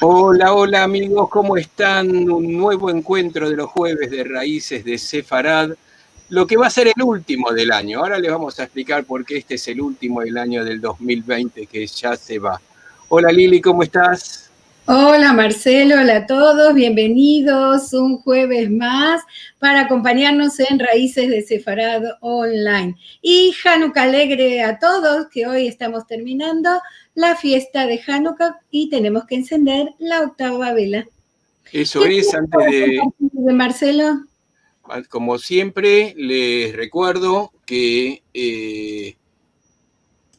Hola, hola amigos, ¿cómo están? Un nuevo encuentro de los jueves de Raíces de Sefarad, lo que va a ser el último del año. Ahora les vamos a explicar por qué este es el último del año del 2020 que ya se va. Hola Lili, ¿cómo estás? Hola Marcelo, hola a todos, bienvenidos un jueves más para acompañarnos en Raíces de Sefarad Online. Y Hanukkah alegre a todos, que hoy estamos terminando la fiesta de Hanukkah y tenemos que encender la octava vela. Eso ¿Qué es, tienes antes para de, compartir de Marcelo? como siempre, les recuerdo que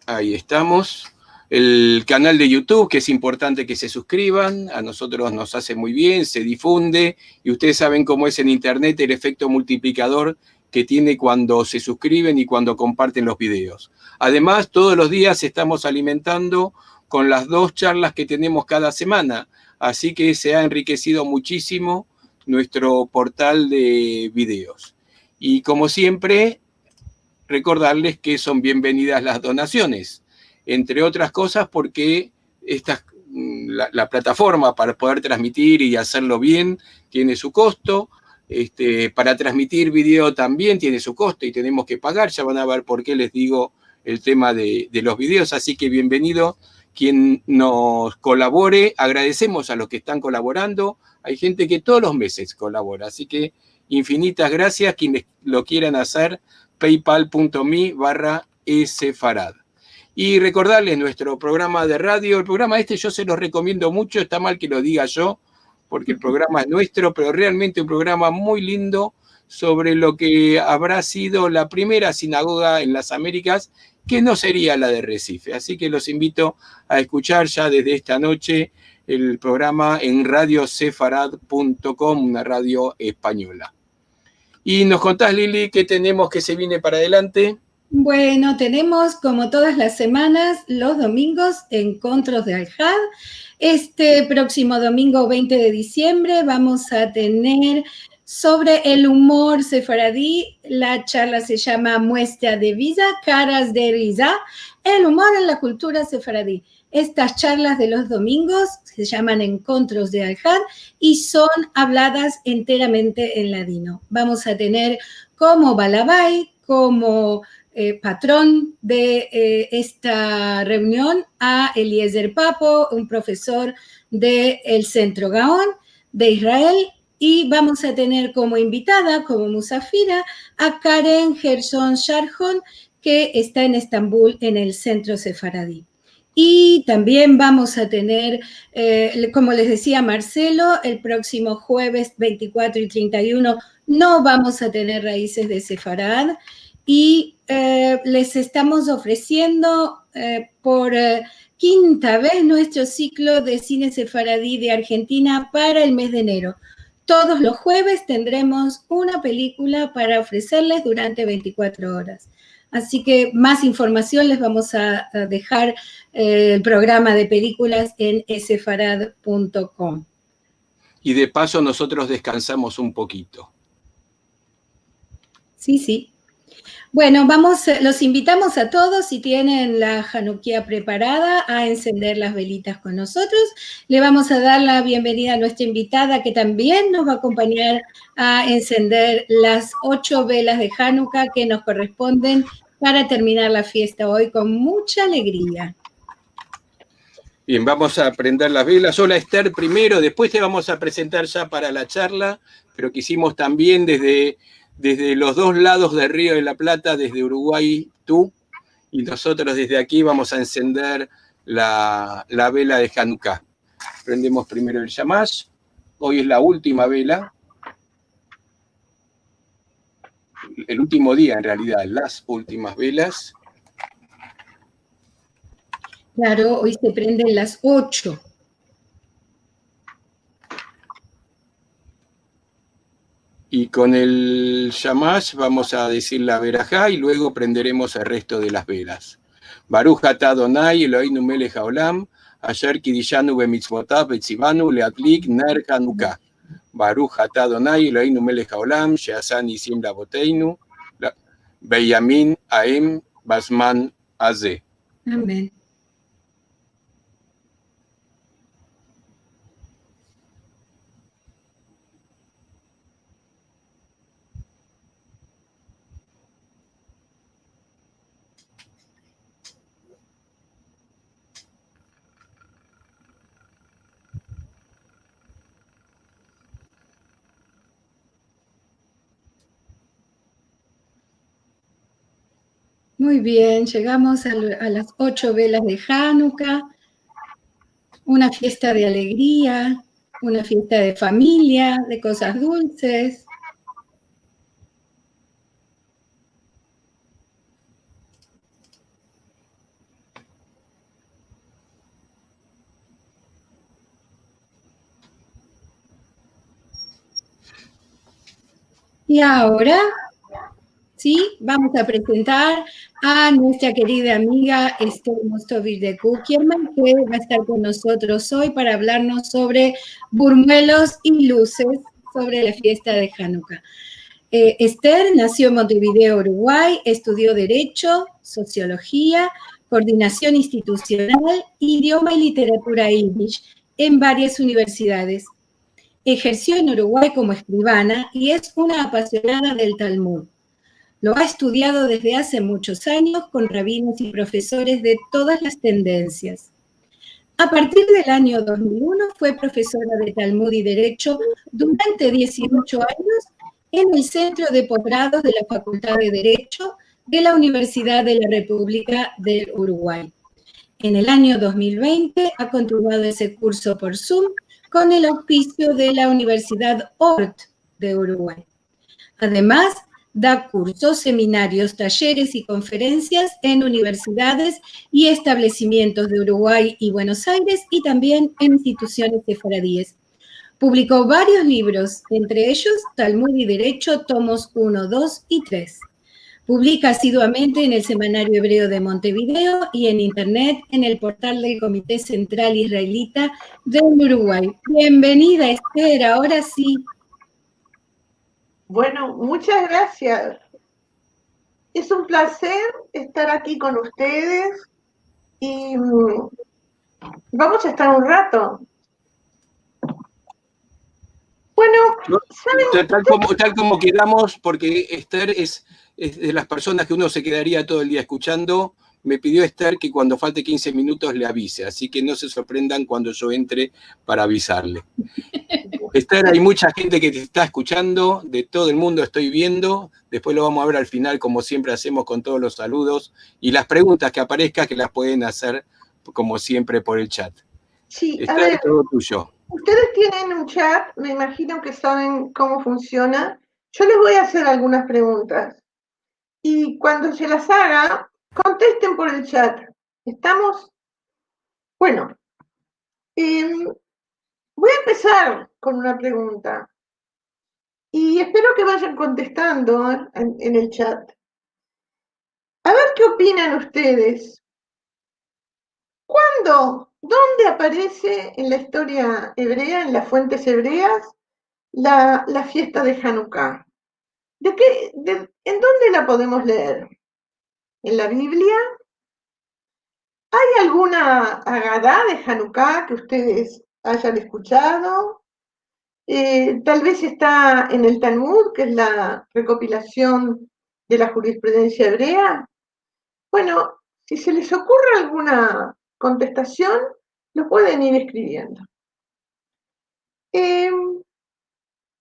ahí estamos. El canal de YouTube, que es importante que se suscriban, a nosotros nos hace muy bien, se difunde, y ustedes saben cómo es en Internet el efecto multiplicador que tiene cuando se suscriben y cuando comparten los videos. Además, todos los días estamos alimentando con las 2 charlas que tenemos cada semana, así que se ha enriquecido muchísimo nuestro portal de videos. Y como siempre, recordarles que son bienvenidas las donaciones, entre otras cosas porque la plataforma para poder transmitir y hacerlo bien tiene su costo, para transmitir video también tiene su costo y tenemos que pagar, ya van a ver por qué les digo el tema de los videos, así que bienvenido quien nos colabore, agradecemos a los que están colaborando, hay gente que todos los meses colabora, así que infinitas gracias, quienes lo quieran hacer, paypal.me/esefarad. Y recordarles nuestro programa de radio, el programa yo se los recomiendo mucho, está mal que lo diga yo, porque el programa es nuestro, pero realmente un programa muy lindo sobre lo que habrá sido la primera sinagoga en las Américas, que no sería la de Recife. Así que los invito a escuchar ya desde esta noche el programa en radiosefarad.com, una radio española. Y nos contás, Lili, qué tenemos que se viene para adelante. Bueno, tenemos como todas las semanas los domingos encuentros de Al-Had. Este próximo domingo 20 de diciembre vamos a tener sobre el humor sefaradí. La charla se llama Muestra de Vida, Caras de Riza, el humor en la cultura sefaradí. Estas charlas de los domingos se llaman Encuentros de Al-Had y son habladas enteramente en ladino. Vamos a tener como balabay, como patrón de esta reunión a Eliezer Papo, un profesor del Centro Gaón de Israel, y vamos a tener como invitada, como musafira, a Karen Gerson Sharjon, que está en Estambul, en el Centro Sefaradí. Y también vamos a tener, como les decía Marcelo, el próximo jueves 24 y 31 no vamos a tener Raíces de Sefarad, y les estamos ofreciendo por quinta vez nuestro ciclo de cine sefaradí de Argentina para el mes de enero. Todos los jueves tendremos una película para ofrecerles durante 24 horas. Así que más información les vamos a dejar el programa de películas en sefarad.com. Y de paso nosotros descansamos un poquito. Sí, sí. Bueno, los invitamos a todos, si tienen la Hanukkah preparada, a encender las velitas con nosotros. Le vamos a dar la bienvenida a nuestra invitada, que también nos va a acompañar a encender las 8 velas de Hanukkah que nos corresponden para terminar la fiesta hoy con mucha alegría. Bien, vamos a prender las velas. Hola Esther primero, después te vamos a presentar ya para la charla, pero quisimos también desde los dos lados del Río de la Plata, desde Uruguay tú, y nosotros desde aquí vamos a encender la vela de Hanukkah. Prendemos primero el Shamash, hoy es la última vela, el último día en realidad, las últimas velas. Claro, hoy se prenden las 8. Y con el Shamash vamos a decir la verajá y luego prenderemos el resto de las velas. Baruch atah Adonai Eloheinu melech haolam, asher kidishanu bemitzvotav betzivanu leadlik ner Hanukkah. Baruch atah Adonai Eloheinu melech haolam, she'asa nisim lavoteinu, beyamin haem basman hazeh. Amén. Muy bien, llegamos a las 8 velas de Hanukkah, una fiesta de alegría, una fiesta de familia, de cosas dulces. Y ahora, sí, vamos a presentar a nuestra querida amiga Esther Mostovich de Kukierman, que va a estar con nosotros hoy para hablarnos sobre burmuelos y luces sobre la fiesta de Hanukkah. Esther nació en Montevideo, Uruguay, estudió Derecho, Sociología, Coordinación Institucional, Idioma y Literatura Yiddish en varias universidades. Ejerció en Uruguay como escribana y es una apasionada del Talmud. Lo ha estudiado desde hace muchos años con rabinos y profesores de todas las tendencias. A partir del año 2001 fue profesora de Talmud y Derecho durante 18 años en el Centro de Posgrados de la Facultad de Derecho de la Universidad de la República del Uruguay. En el año 2020 ha continuado ese curso por Zoom con el auspicio de la Universidad Ort de Uruguay. Además, da cursos, seminarios, talleres y conferencias en universidades y establecimientos de Uruguay y Buenos Aires y también en instituciones sefaradíes. Publicó varios libros, entre ellos Talmud y Derecho, tomos 1, 2 y 3. Publica asiduamente en el Semanario Hebreo de Montevideo y en Internet en el portal del Comité Central Israelita del Uruguay. Bienvenida, Esther, ahora sí. Bueno, muchas gracias. Es un placer estar aquí con ustedes y vamos a estar un rato. Bueno, ¿saben? Tal como quedamos, porque Esther es de las personas que uno se quedaría todo el día escuchando. Me pidió Esther que cuando falte 15 minutos le avise, así que no se sorprendan cuando yo entre para avisarle. Esther, hay mucha gente que te está escuchando, de todo el mundo estoy viendo, después lo vamos a ver al final, como siempre hacemos con todos los saludos, y las preguntas que aparezcan que las pueden hacer, como siempre, por el chat. Sí, Esther, a ver, todo tuyo. ustedes tienen un chat, me imagino que saben cómo funciona. Yo les voy a hacer algunas preguntas y cuando se las haga, contesten por el chat. ¿Estamos? Bueno, voy a empezar con una pregunta y espero que vayan contestando en el chat. A ver qué opinan ustedes. ¿Dónde aparece en la historia hebrea, en las fuentes hebreas, la fiesta de Hanukkah? ¿En dónde la podemos leer? ¿En la Biblia? ¿Hay alguna Agadá de Hanukkah que ustedes hayan escuchado? Tal vez está en el Talmud, que es la recopilación de la jurisprudencia hebrea. Bueno, si se les ocurre alguna contestación, lo pueden ir escribiendo.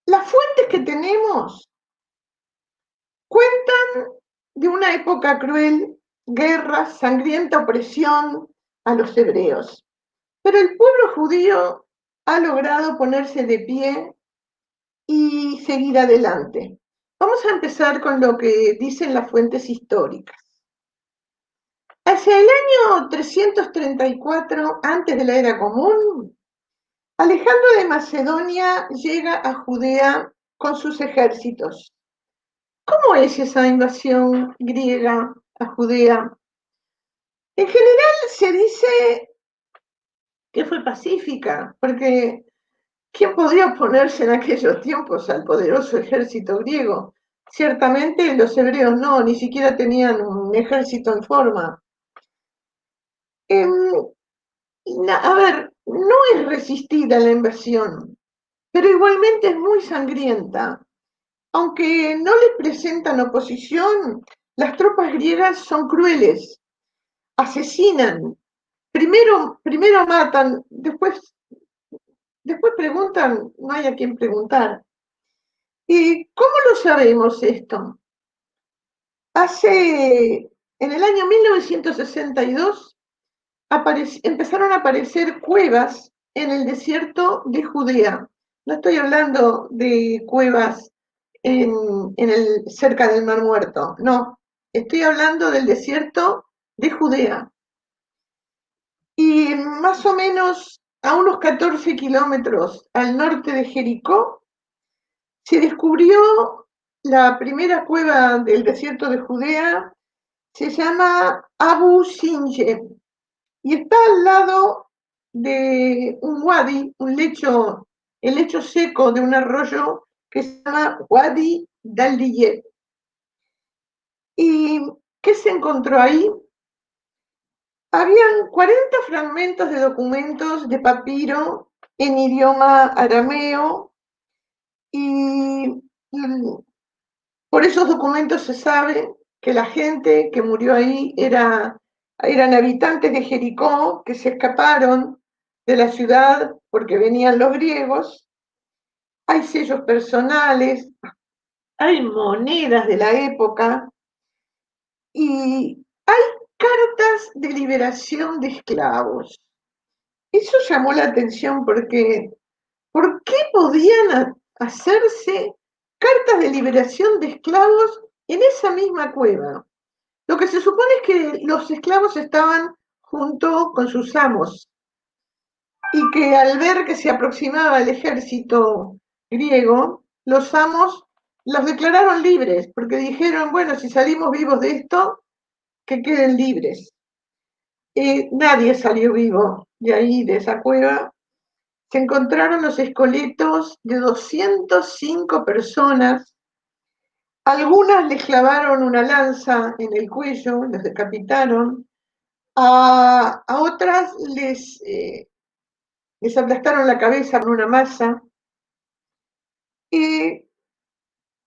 Las fuentes que tenemos cuentan de una época cruel, guerra, sangrienta opresión a los hebreos. Pero el pueblo judío ha logrado ponerse de pie y seguir adelante. Vamos a empezar con lo que dicen las fuentes históricas. Hacia el año 334 antes de la era común, Alejandro de Macedonia llega a Judea con sus ejércitos. ¿Cómo es esa invasión griega a Judea? En general se dice que fue pacífica, porque ¿quién podía oponerse en aquellos tiempos al poderoso ejército griego? Ciertamente los hebreos no, ni siquiera tenían un ejército en forma. A ver, no es resistida la invasión, pero igualmente es muy sangrienta. Aunque no les presentan oposición, las tropas griegas son crueles, asesinan, primero matan, después preguntan, no hay a quién preguntar. ¿Y cómo lo sabemos esto? Hace en el año 1962 empezaron a aparecer cuevas en el desierto de Judea. No estoy hablando de cuevas cerca del Mar Muerto, no. Estoy hablando del desierto de Judea. Y más o menos a unos 14 kilómetros al norte de Jericó, se descubrió la primera cueva del desierto de Judea, se llama Abu Sinje, y está al lado de un wadi, el lecho seco de un arroyo que se llama Wadi Daldiyeh. ¿Y qué se encontró ahí? Habían 40 fragmentos de documentos de papiro en idioma arameo y por esos documentos se sabe que la gente que murió ahí eran habitantes de Jericó que se escaparon de la ciudad porque venían los griegos. Hay sellos personales, hay monedas de la época y hay cartas de liberación de esclavos. Eso llamó la atención porque ¿por qué podían hacerse cartas de liberación de esclavos en esa misma cueva? Lo que se supone es que los esclavos estaban junto con sus amos y que al ver que se aproximaba el ejército griego, los amos los declararon libres porque dijeron, bueno, si salimos vivos de esto, que queden libres. Nadie salió vivo de ahí, de esa cueva. Se encontraron los esqueletos de 205 personas. Algunas les clavaron una lanza en el cuello, los decapitaron. A otras les aplastaron la cabeza con una masa. Y,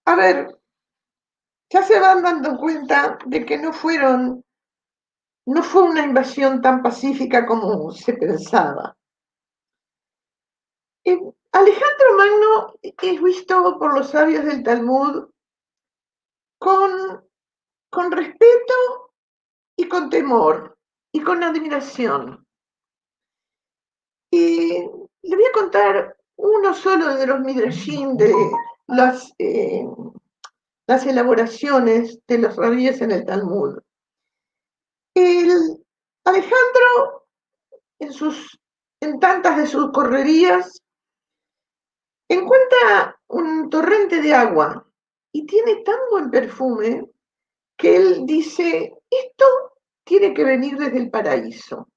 a ver, ya se van dando cuenta de que no fue una invasión tan pacífica como se pensaba. Alejandro Magno es visto por los sabios del Talmud con respeto y con temor y con admiración. Y le voy a contar uno solo de los midrashim, de las elaboraciones de los rabíes en el Talmud. Alejandro, en tantas de sus correrías, encuentra un torrente de agua y tiene tan buen perfume que él dice, esto tiene que venir desde el paraíso.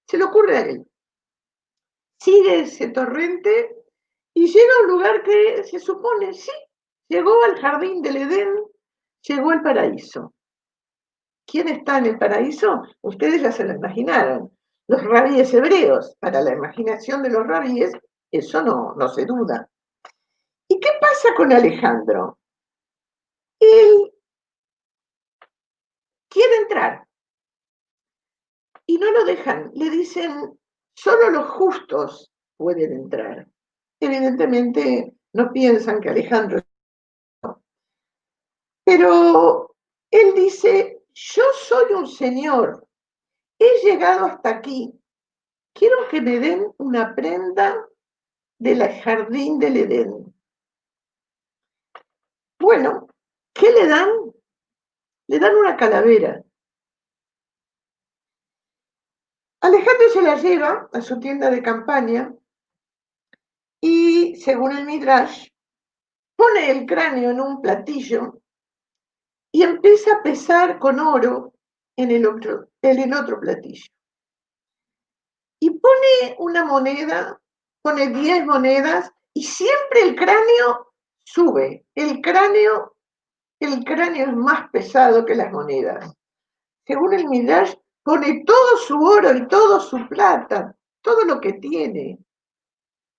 Se le ocurre a él. Sigue ese torrente y llega a un lugar que se supone, sí, llegó al jardín del Edén, llegó al paraíso. ¿Quién está en el paraíso? Ustedes ya se lo imaginaron. Los rabíes hebreos. Para la imaginación de los rabíes, eso no se duda. ¿Y qué pasa con Alejandro? Él quiere entrar y no lo dejan. Le dicen, solo los justos pueden entrar. Evidentemente no piensan que Alejandro es justo. Pero él dice, yo soy un señor, he llegado hasta aquí, quiero que me den una prenda del jardín del Edén. Bueno, ¿qué le dan? Le dan una calavera. Alejandro se la lleva a su tienda de campaña y, según el Midrash, pone el cráneo en un platillo y empieza a pesar con oro en el otro platillo. Y pone una moneda, pone 10 monedas y siempre el cráneo sube. El cráneo es más pesado que las monedas. Según el Midrash, pone todo su oro y toda su plata, todo lo que tiene,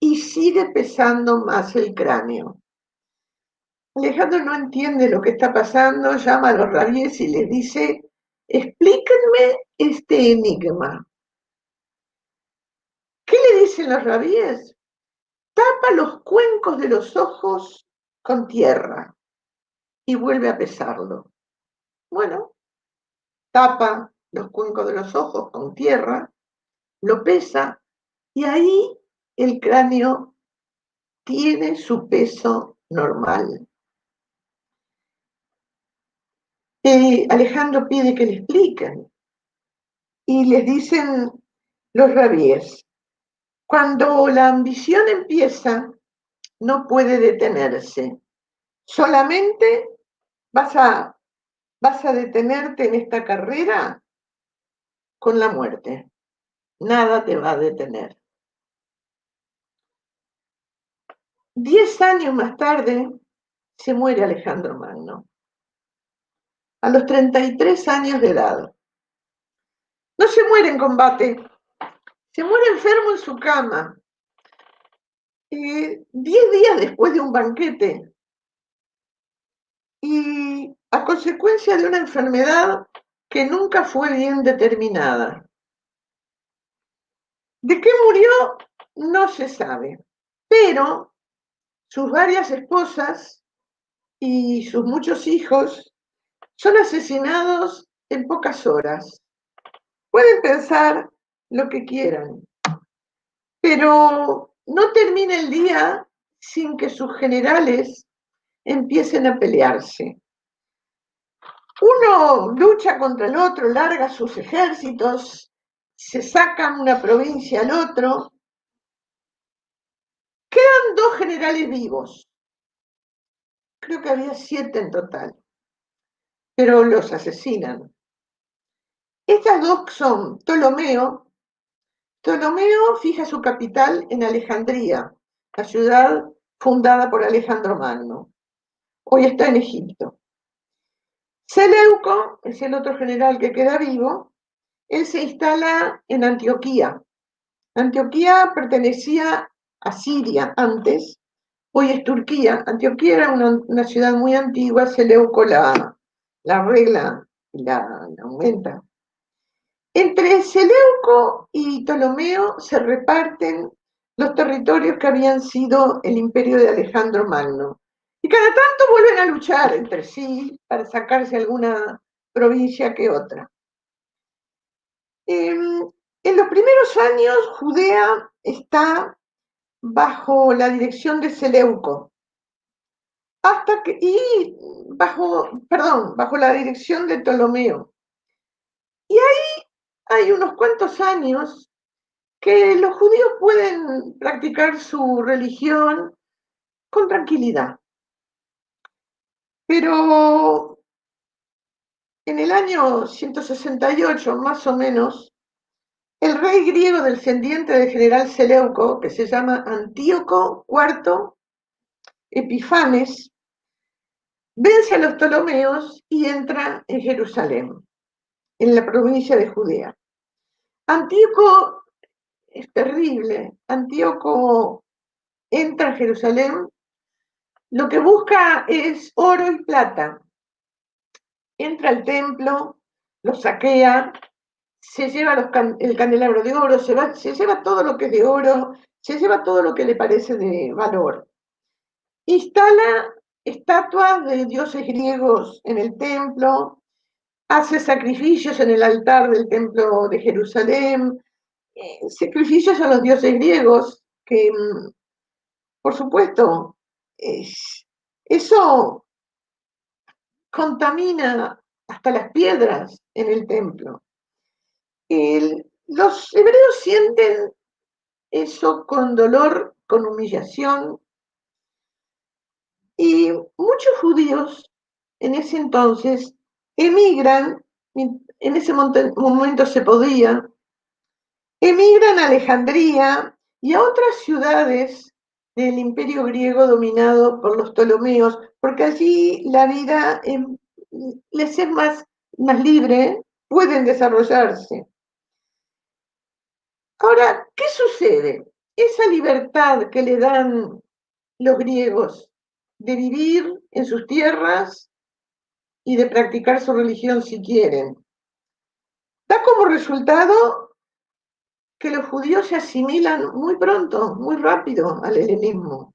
y sigue pesando más el cráneo. Alejandro no entiende lo que está pasando, llama a los rabíes y les dice, explíquenme este enigma. ¿Qué le dicen los rabíes? Tapa los cuencos de los ojos con tierra y vuelve a pesarlo. Bueno, tapa los cuencos de los ojos con tierra, lo pesa y ahí el cráneo tiene su peso normal. Alejandro pide que le expliquen y les dicen los rabíes: cuando la ambición empieza, no puede detenerse. Solamente vas a detenerte en esta carrera con la muerte. Nada te va a detener. 10 años más tarde se muere Alejandro Magno, a los 33 años de edad. No se muere en combate, se muere enfermo en su cama, 10 días después de un banquete, y a consecuencia de una enfermedad que nunca fue bien determinada. ¿De qué murió? No se sabe, pero sus varias esposas y sus muchos hijos son asesinados en pocas horas. Pueden pensar lo que quieran, pero no termina el día sin que sus generales empiecen a pelearse. Uno lucha contra el otro, larga sus ejércitos, se sacan una provincia al otro. Quedan 2 generales vivos. Creo que había 7 en total, pero los asesinan. Estas 2 son Ptolomeo. Ptolomeo fija su capital en Alejandría, la ciudad fundada por Alejandro Magno. Hoy está en Egipto. Seleuco es el otro general que queda vivo. Él se instala en Antioquía. Antioquía pertenecía a Siria antes, hoy es Turquía. Antioquía era una ciudad muy antigua, Seleuco la arregla y la aumenta. Entre Seleuco y Ptolomeo se reparten los territorios que habían sido el imperio de Alejandro Magno. Y cada tanto vuelven a luchar entre sí para sacarse alguna provincia que otra. En los primeros años, Judea está bajo la dirección de Seleuco, bajo la dirección de Ptolomeo. Y ahí hay unos cuantos años que los judíos pueden practicar su religión con tranquilidad. Pero en el año 168, más o menos, el rey griego descendiente del general Seleuco, que se llama Antíoco IV Epifanes, vence a los Ptolomeos y entra en Jerusalén, en la provincia de Judea. Antíoco es terrible. Antíoco entra a Jerusalén, lo que busca es oro y plata. Entra al templo, lo saquea, se lleva el candelabro de oro, se lleva todo lo que es de oro, se lleva todo lo que le parece de valor. Instala estatuas de dioses griegos en el templo, hace sacrificios en el altar del templo de Jerusalén, sacrificios a los dioses griegos, que por supuesto eso contamina hasta las piedras en el templo. Los hebreos sienten eso con dolor, con humillación, y muchos judíos en ese entonces emigran, en ese momento se podía, emigran a Alejandría y a otras ciudades del imperio griego dominado por los Ptolomeos, porque allí la vida les es más libre, pueden desarrollarse. Ahora, ¿qué sucede? Esa libertad que le dan los griegos de vivir en sus tierras y de practicar su religión si quieren, da como resultado que los judíos se asimilan muy pronto, muy rápido al helenismo.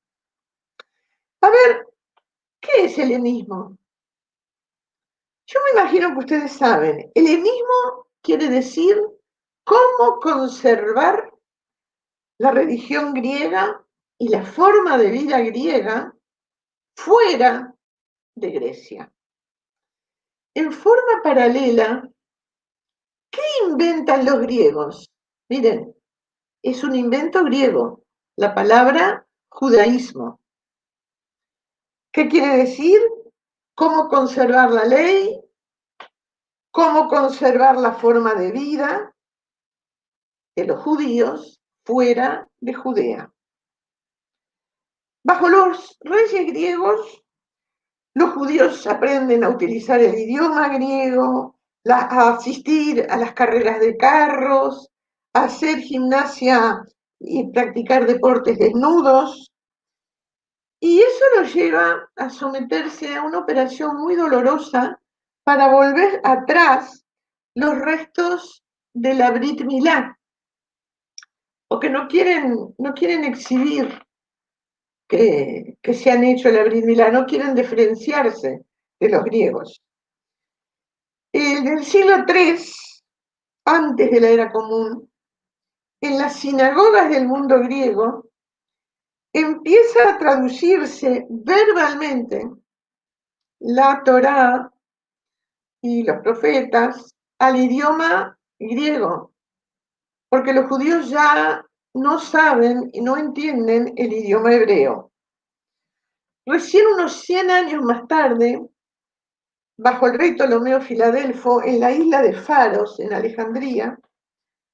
A ver, ¿qué es helenismo? Yo me imagino que ustedes saben, helenismo quiere decir cómo conservar la religión griega y la forma de vida griega fuera de Grecia. En forma paralela, ¿qué inventan los griegos? Miren, es un invento griego, la palabra judaísmo. ¿Qué quiere decir? Cómo conservar la ley, cómo conservar la forma de vida de los judíos fuera de Judea. Bajo los reyes griegos, los judíos aprenden a utilizar el idioma griego, a asistir a las carreras de carros, a hacer gimnasia y practicar deportes desnudos. Y eso los lleva a someterse a una operación muy dolorosa para volver atrás los restos de la Brit Milá, porque no quieren exhibir que se han hecho la Brit Milá, no quieren diferenciarse de los griegos. En el siglo III, antes de la era común, en las sinagogas del mundo griego, empieza a traducirse verbalmente la Torá y los profetas al idioma griego, porque los judíos ya no saben y no entienden el idioma hebreo. Recién unos 100 años más tarde, bajo el rey Ptolomeo Filadelfo, en la isla de Faros, en Alejandría,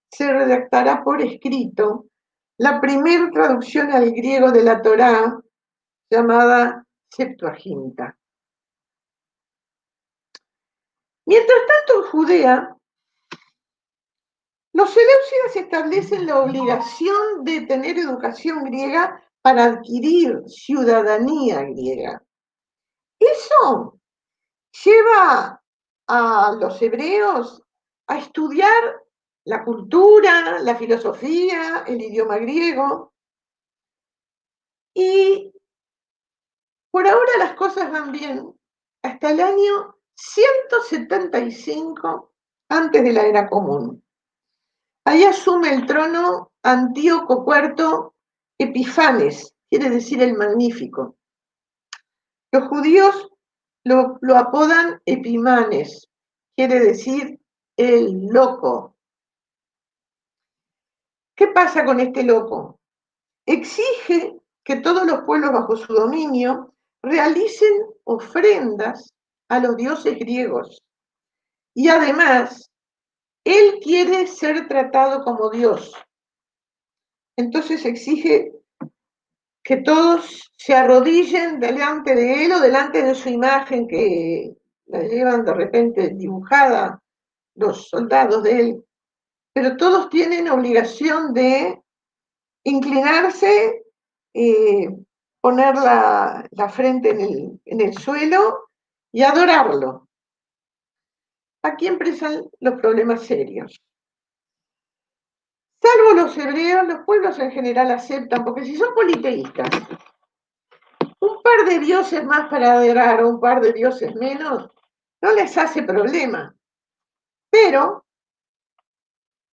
se redactará por escrito la primera traducción al griego de la Torá, llamada Septuaginta. Mientras tanto, en Judea, los seleucidas establecen la obligación de tener educación griega para adquirir ciudadanía griega. Eso lleva a los hebreos a estudiar la cultura, la filosofía, el idioma griego. Y por ahora las cosas van bien. Hasta el año 175 antes de la era común. Ahí asume el trono Antíoco IV Epifanes, quiere decir el magnífico. Los judíos lo apodan Epimanes, quiere decir el loco. ¿Qué pasa con este loco? Exige que todos los pueblos bajo su dominio realicen ofrendas a los dioses griegos. Y además, él quiere ser tratado como Dios. Entonces exige que todos se arrodillen delante de él o delante de su imagen que la llevan de repente dibujada los soldados de él, pero todos tienen obligación de inclinarse, poner la frente en el suelo y adorarlo. Aquí empiezan los problemas serios. Salvo los hebreos, los pueblos en general aceptan, porque si son politeístas, un par de dioses más para adorar o un par de dioses menos, no les hace problema. Pero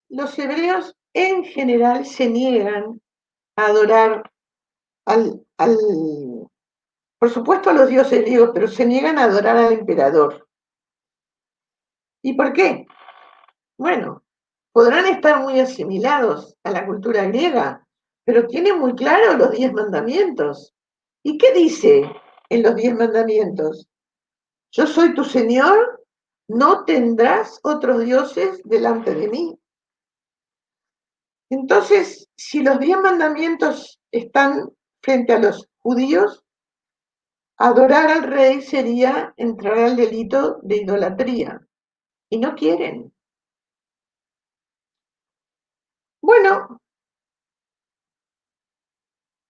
los hebreos en general se niegan a adorar por supuesto a los dioses griegos, pero se niegan a adorar al emperador. ¿Y por qué? Bueno, podrán estar muy asimilados a la cultura griega, pero tienen muy claro los 10 mandamientos. ¿Y qué dice en los 10 mandamientos? Yo soy tu Señor, no tendrás otros dioses delante de mí. Entonces, si los 10 mandamientos están frente a los judíos, adorar al rey sería entrar al delito de idolatría. Y no quieren. Bueno,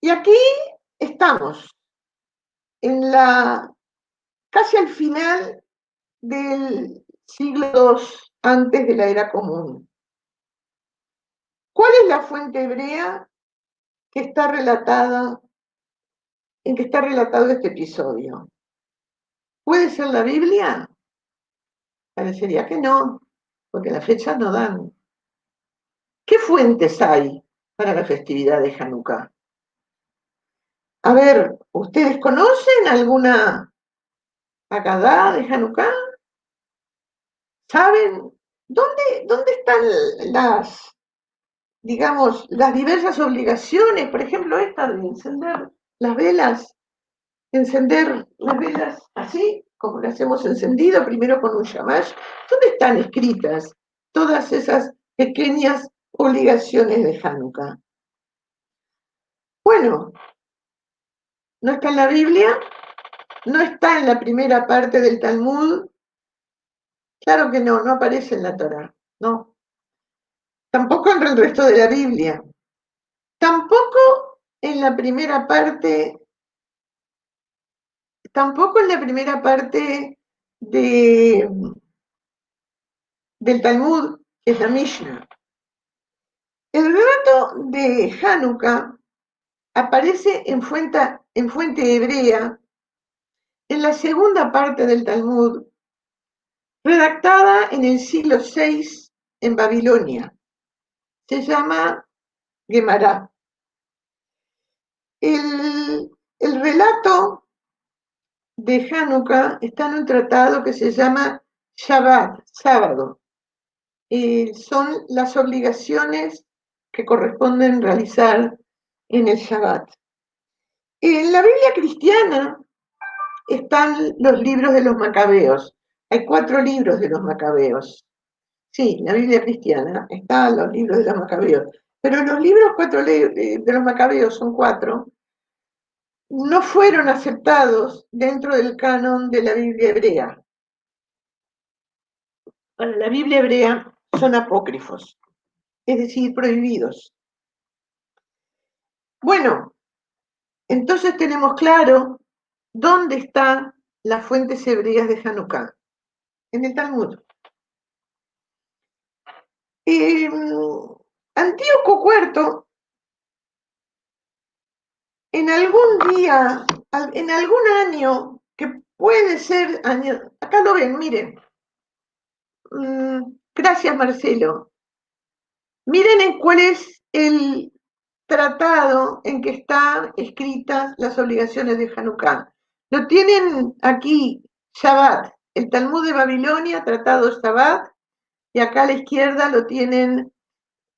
y aquí estamos, casi al final del siglo II antes de la era común. ¿Cuál es la fuente hebrea que está relatada, en que está relatado este episodio? ¿Puede ser la Biblia? Parecería que no, porque las fechas no dan. ¿Qué fuentes hay para la festividad de Hanukkah? A ver, ¿ustedes conocen alguna Haggadah de Hanukkah? ¿Saben dónde están digamos, las diversas obligaciones? Por ejemplo, esta de encender las velas así, como las hemos encendido, primero con un shamash. ¿Dónde están escritas todas esas pequeñas obligaciones de Hanukkah? Bueno, no está en la Biblia, no está en la primera parte del Talmud, claro que no aparece en la Torá, no. Tampoco en el resto de la Biblia, tampoco en la primera parte, del Talmud, que es la Mishnah. El relato de Hanukkah aparece en fuente hebrea en la segunda parte del Talmud, redactada en el siglo VI en Babilonia. Se llama Gemara. El relato de Hanukkah está en un tratado que se llama Shabbat, sábado. Son las obligaciones que corresponden realizar en el Shabbat. En la Biblia cristiana están los libros de los Macabeos. Hay 4 libros de los Macabeos. Sí, en la Biblia cristiana están los libros de los Macabeos. Pero los libros de los Macabeos, son 4, no fueron aceptados dentro del canon de la Biblia hebrea. Para la Biblia hebrea son apócrifos, es decir, prohibidos. Bueno, entonces tenemos claro dónde están las fuentes hebreas de Hanukkah, en el Talmud. Antíoco IV, en algún año, que puede ser año, acá lo ven, miren. Gracias, Marcelo. Miren en cuál es el tratado en que están escritas las obligaciones de Hanukkah. Lo tienen aquí, Shabbat, el Talmud de Babilonia, tratado Shabbat, y acá a la izquierda lo tienen,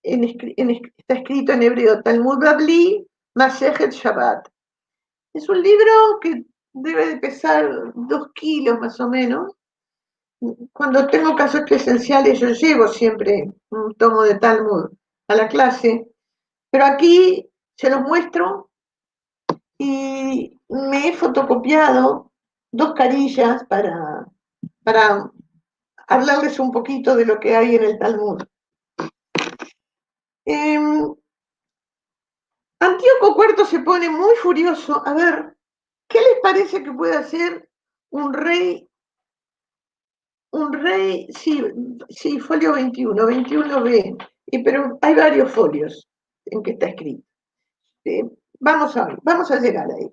está escrito en hebreo, Talmud Babli, Masejet Shabbat. Es un libro que debe de pesar 2 kilos más o menos. Cuando tengo casos presenciales yo llevo siempre un tomo de Talmud a la clase, pero aquí se los muestro y me he fotocopiado 2 carillas para hablarles un poquito de lo que hay en el Talmud. Antíoco IV se pone muy furioso. A ver, ¿qué les parece que puede hacer un rey? Sí, folio 21, 21b, pero hay varios folios en que está escrito. Vamos a llegar ahí.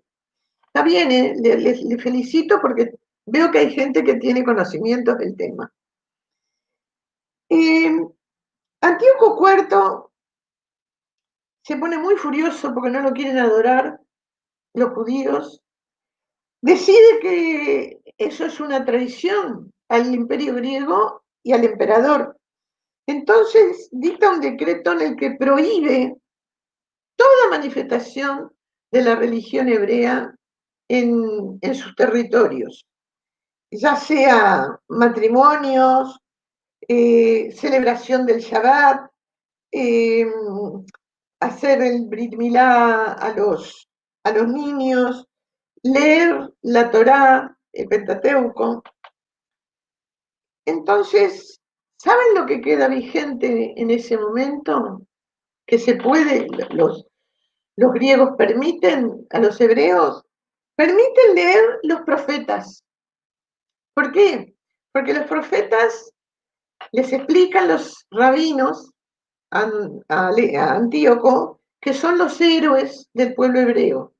Está bien, le felicito porque veo que hay gente que tiene conocimientos del tema. Antíoco IV se pone muy furioso porque no lo quieren adorar los judíos. Decide que eso es una traición al imperio griego y al emperador. Entonces dicta un decreto en el que prohíbe toda manifestación de la religión hebrea en sus territorios, ya sea matrimonios, celebración del Shabbat, hacer el Brit Milá a los niños, leer la Torá, el Pentateuco. Entonces, ¿saben lo que queda vigente en ese momento? Que se puede, los griegos permiten a los hebreos, permiten leer los profetas. ¿Por qué? Porque los profetas les explican los rabinos a Antíoco que son los héroes del pueblo hebreo.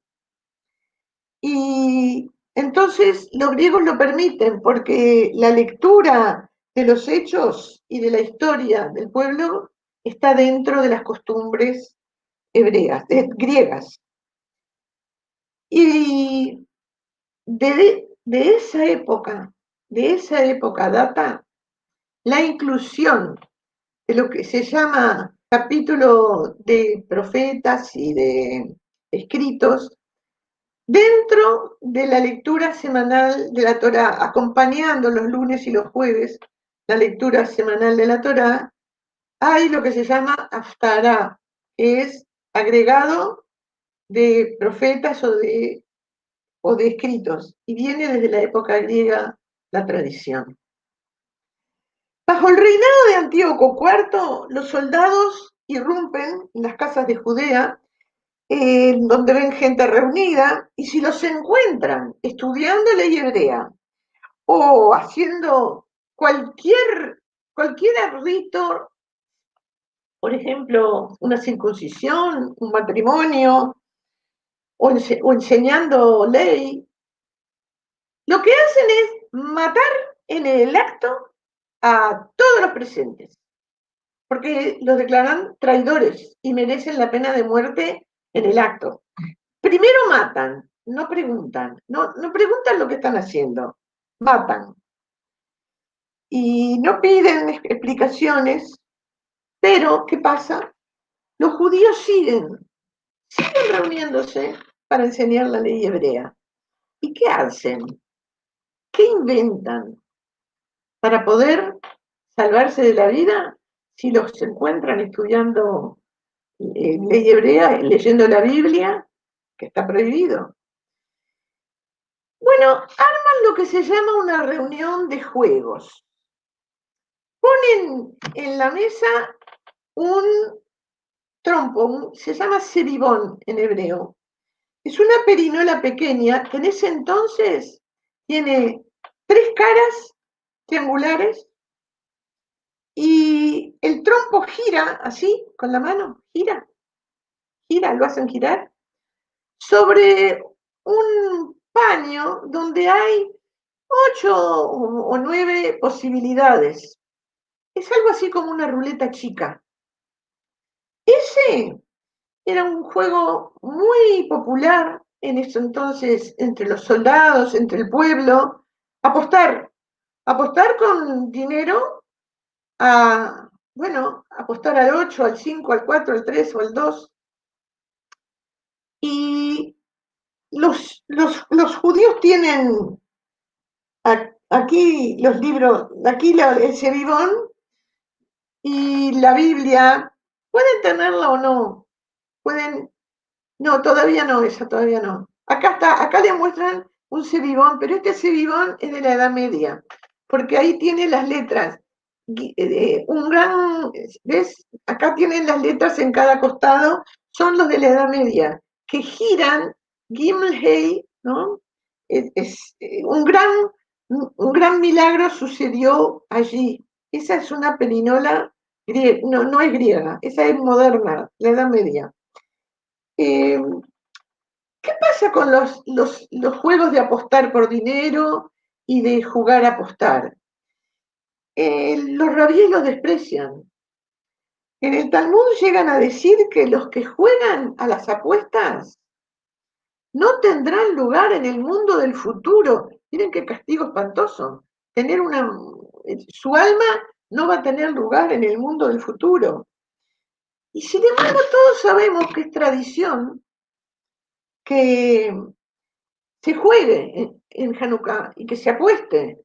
Y entonces los griegos lo permiten porque la lectura de los hechos y de la historia del pueblo está dentro de las costumbres hebreas, griegas. Y de esa época data la inclusión de lo que se llama capítulo de profetas y de escritos dentro de la lectura semanal de la Torá, acompañando los lunes y los jueves la lectura semanal de la Torá, hay lo que se llama Haftará, que es agregado de profetas o de escritos, y viene desde la época griega la tradición. Bajo el reinado de Antíoco IV, los soldados irrumpen en las casas de Judea, donde ven gente reunida, y si los encuentran estudiando ley hebrea o haciendo cualquier rito, por ejemplo, una circuncisión, un matrimonio, o enseñando ley, lo que hacen es matar en el acto a todos los presentes, porque los declaran traidores y merecen la pena de muerte en el acto. Primero matan, no preguntan, no preguntan lo que están haciendo, matan. Y no piden explicaciones, pero ¿qué pasa? Los judíos siguen reuniéndose para enseñar la ley hebrea. ¿Y qué hacen? ¿Qué inventan para poder salvarse de la vida si los encuentran estudiando ley hebrea, leyendo la Biblia, que está prohibido? Bueno, arman lo que se llama una reunión de juegos. Ponen en la mesa un trompo, se llama seribón en hebreo. Es una perinola pequeña que en ese entonces tiene 3 caras triangulares y el trompo gira así, con la mano, gira, lo hacen girar, sobre un paño donde hay 8 o 9 posibilidades. Es algo así como una ruleta chica. Ese era un juego muy popular en ese entonces entre los soldados, entre el pueblo. Apostar con dinero apostar al 8, al 5, al 4, al 3 o al 2. Y los judíos tienen aquí los libros, aquí el Seribón y la Biblia. Pueden tenerla o no, no, todavía no, esa todavía no. Acá le muestran un cebibón, pero este cebibón es de la Edad Media, porque ahí tiene las letras. ¿Ves? Acá tienen las letras en cada costado, son los de la Edad Media, que giran, Gimel Hey, ¿no? Un gran milagro sucedió allí. Esa es una perinola griega, no es griega, esa es moderna, la Edad Media. ¿Qué pasa con los juegos de apostar por dinero y de jugar a apostar? Los rabíes los desprecian. En el Talmud llegan a decir que los que juegan a las apuestas no tendrán lugar en el mundo del futuro. Miren qué castigo espantoso. Su alma no va a tener lugar en el mundo del futuro. Y sin embargo todos sabemos que es tradición que se juegue en Hanukkah y que se apueste.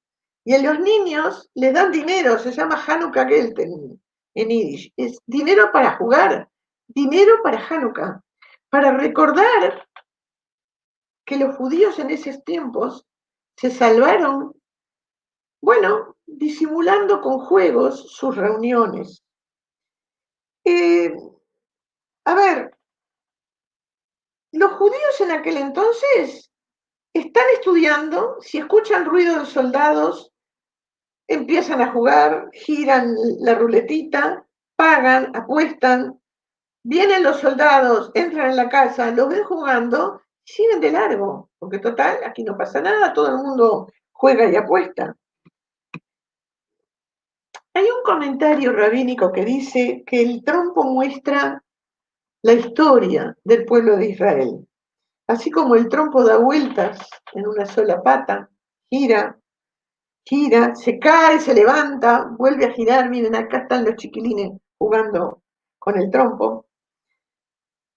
Y a los niños les dan dinero, se llama Hanukkah Geld en Yiddish. Es dinero para jugar, dinero para Hanukkah, para recordar que los judíos en esos tiempos se salvaron, bueno, disimulando con juegos sus reuniones. A ver, los judíos en aquel entonces están estudiando, si escuchan ruido de soldados, empiezan a jugar, giran la ruletita, pagan, apuestan, vienen los soldados, entran en la casa, los ven jugando, siguen de largo, porque total, aquí no pasa nada, todo el mundo juega y apuesta. Hay un comentario rabínico que dice que el trompo muestra la historia del pueblo de Israel. Así como el trompo da vueltas en una sola pata, gira, gira, se cae, se levanta, vuelve a girar. Miren, acá están los chiquilines jugando con el trompo.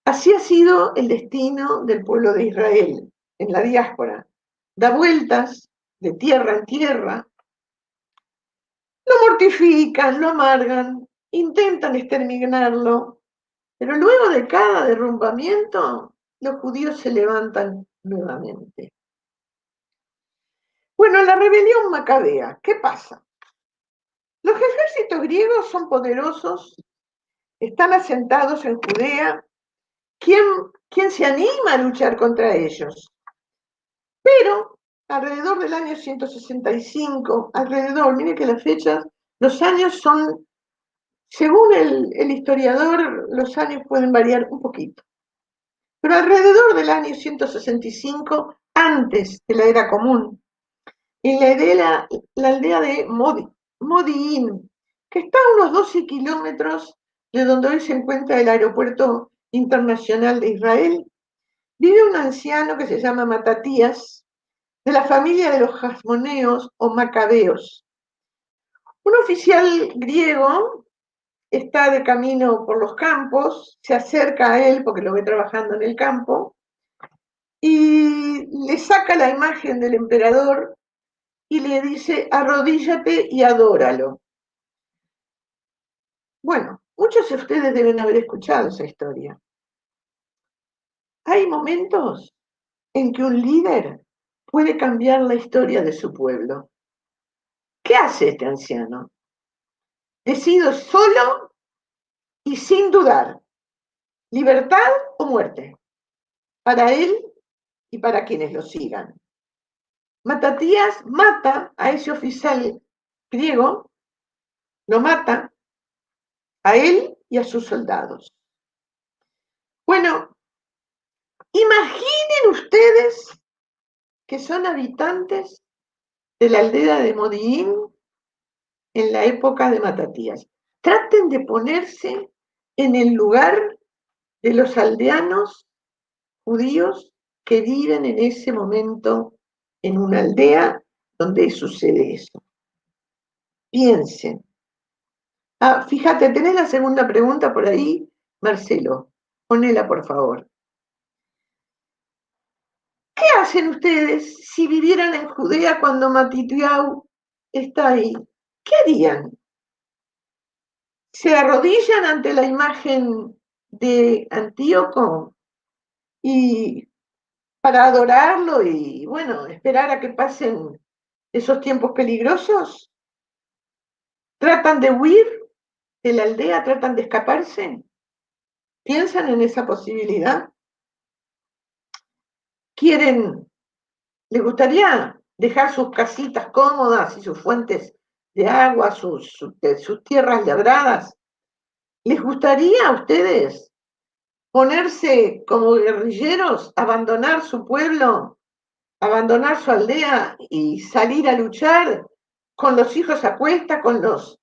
Así ha sido el destino del pueblo de Israel en la diáspora. Da vueltas de tierra en tierra, lo mortifican, lo amargan, intentan exterminarlo, pero luego de cada derrumbamiento, los judíos se levantan nuevamente. Bueno, la rebelión macabea, ¿qué pasa? Los ejércitos griegos son poderosos, están asentados en Judea. ¿Quién se anima a luchar contra ellos? Pero alrededor del año 165, mire que las fechas, los años son, según el historiador, los años pueden variar un poquito. Pero alrededor del año 165, antes de la era común, en la aldea de Modi'in, que está a unos 12 kilómetros de donde hoy se encuentra el aeropuerto internacional de Israel, vive un anciano que se llama Matatías, de la familia de los Jasmoneos o Macabeos. Un oficial griego está de camino por los campos, se acerca a él porque lo ve trabajando en el campo y le saca la imagen del emperador y le dice: arrodíllate y adóralo. Bueno, muchos de ustedes deben haber escuchado esa historia. Hay momentos en que un líder puede cambiar la historia de su pueblo. ¿Qué hace este anciano? Decide solo y sin dudar, libertad o muerte, para él y para quienes lo sigan. Matatías mata a ese oficial griego, lo mata a él y a sus soldados. Bueno, imaginen ustedes que son habitantes de la aldea de Modi'in en la época de Matatías. Traten de ponerse en el lugar de los aldeanos judíos que viven en ese momento en una aldea donde sucede eso. Piensen. Fíjate, tenés la segunda pregunta por ahí, Marcelo. Ponela, por favor. ¿Qué hacen ustedes si vivieran en Judea cuando Matitiau está ahí? ¿Qué harían? ¿Se arrodillan ante la imagen de Antíoco y para adorarlo y, bueno, esperar a que pasen esos tiempos peligrosos? ¿Tratan de huir de la aldea? ¿Tratan de escaparse? ¿Piensan en esa posibilidad? ¿Les gustaría dejar sus casitas cómodas y sus fuentes de agua, sus tierras labradas? ¿Les gustaría a ustedes ponerse como guerrilleros, abandonar su pueblo, abandonar su aldea y salir a luchar con los hijos a cuesta, con los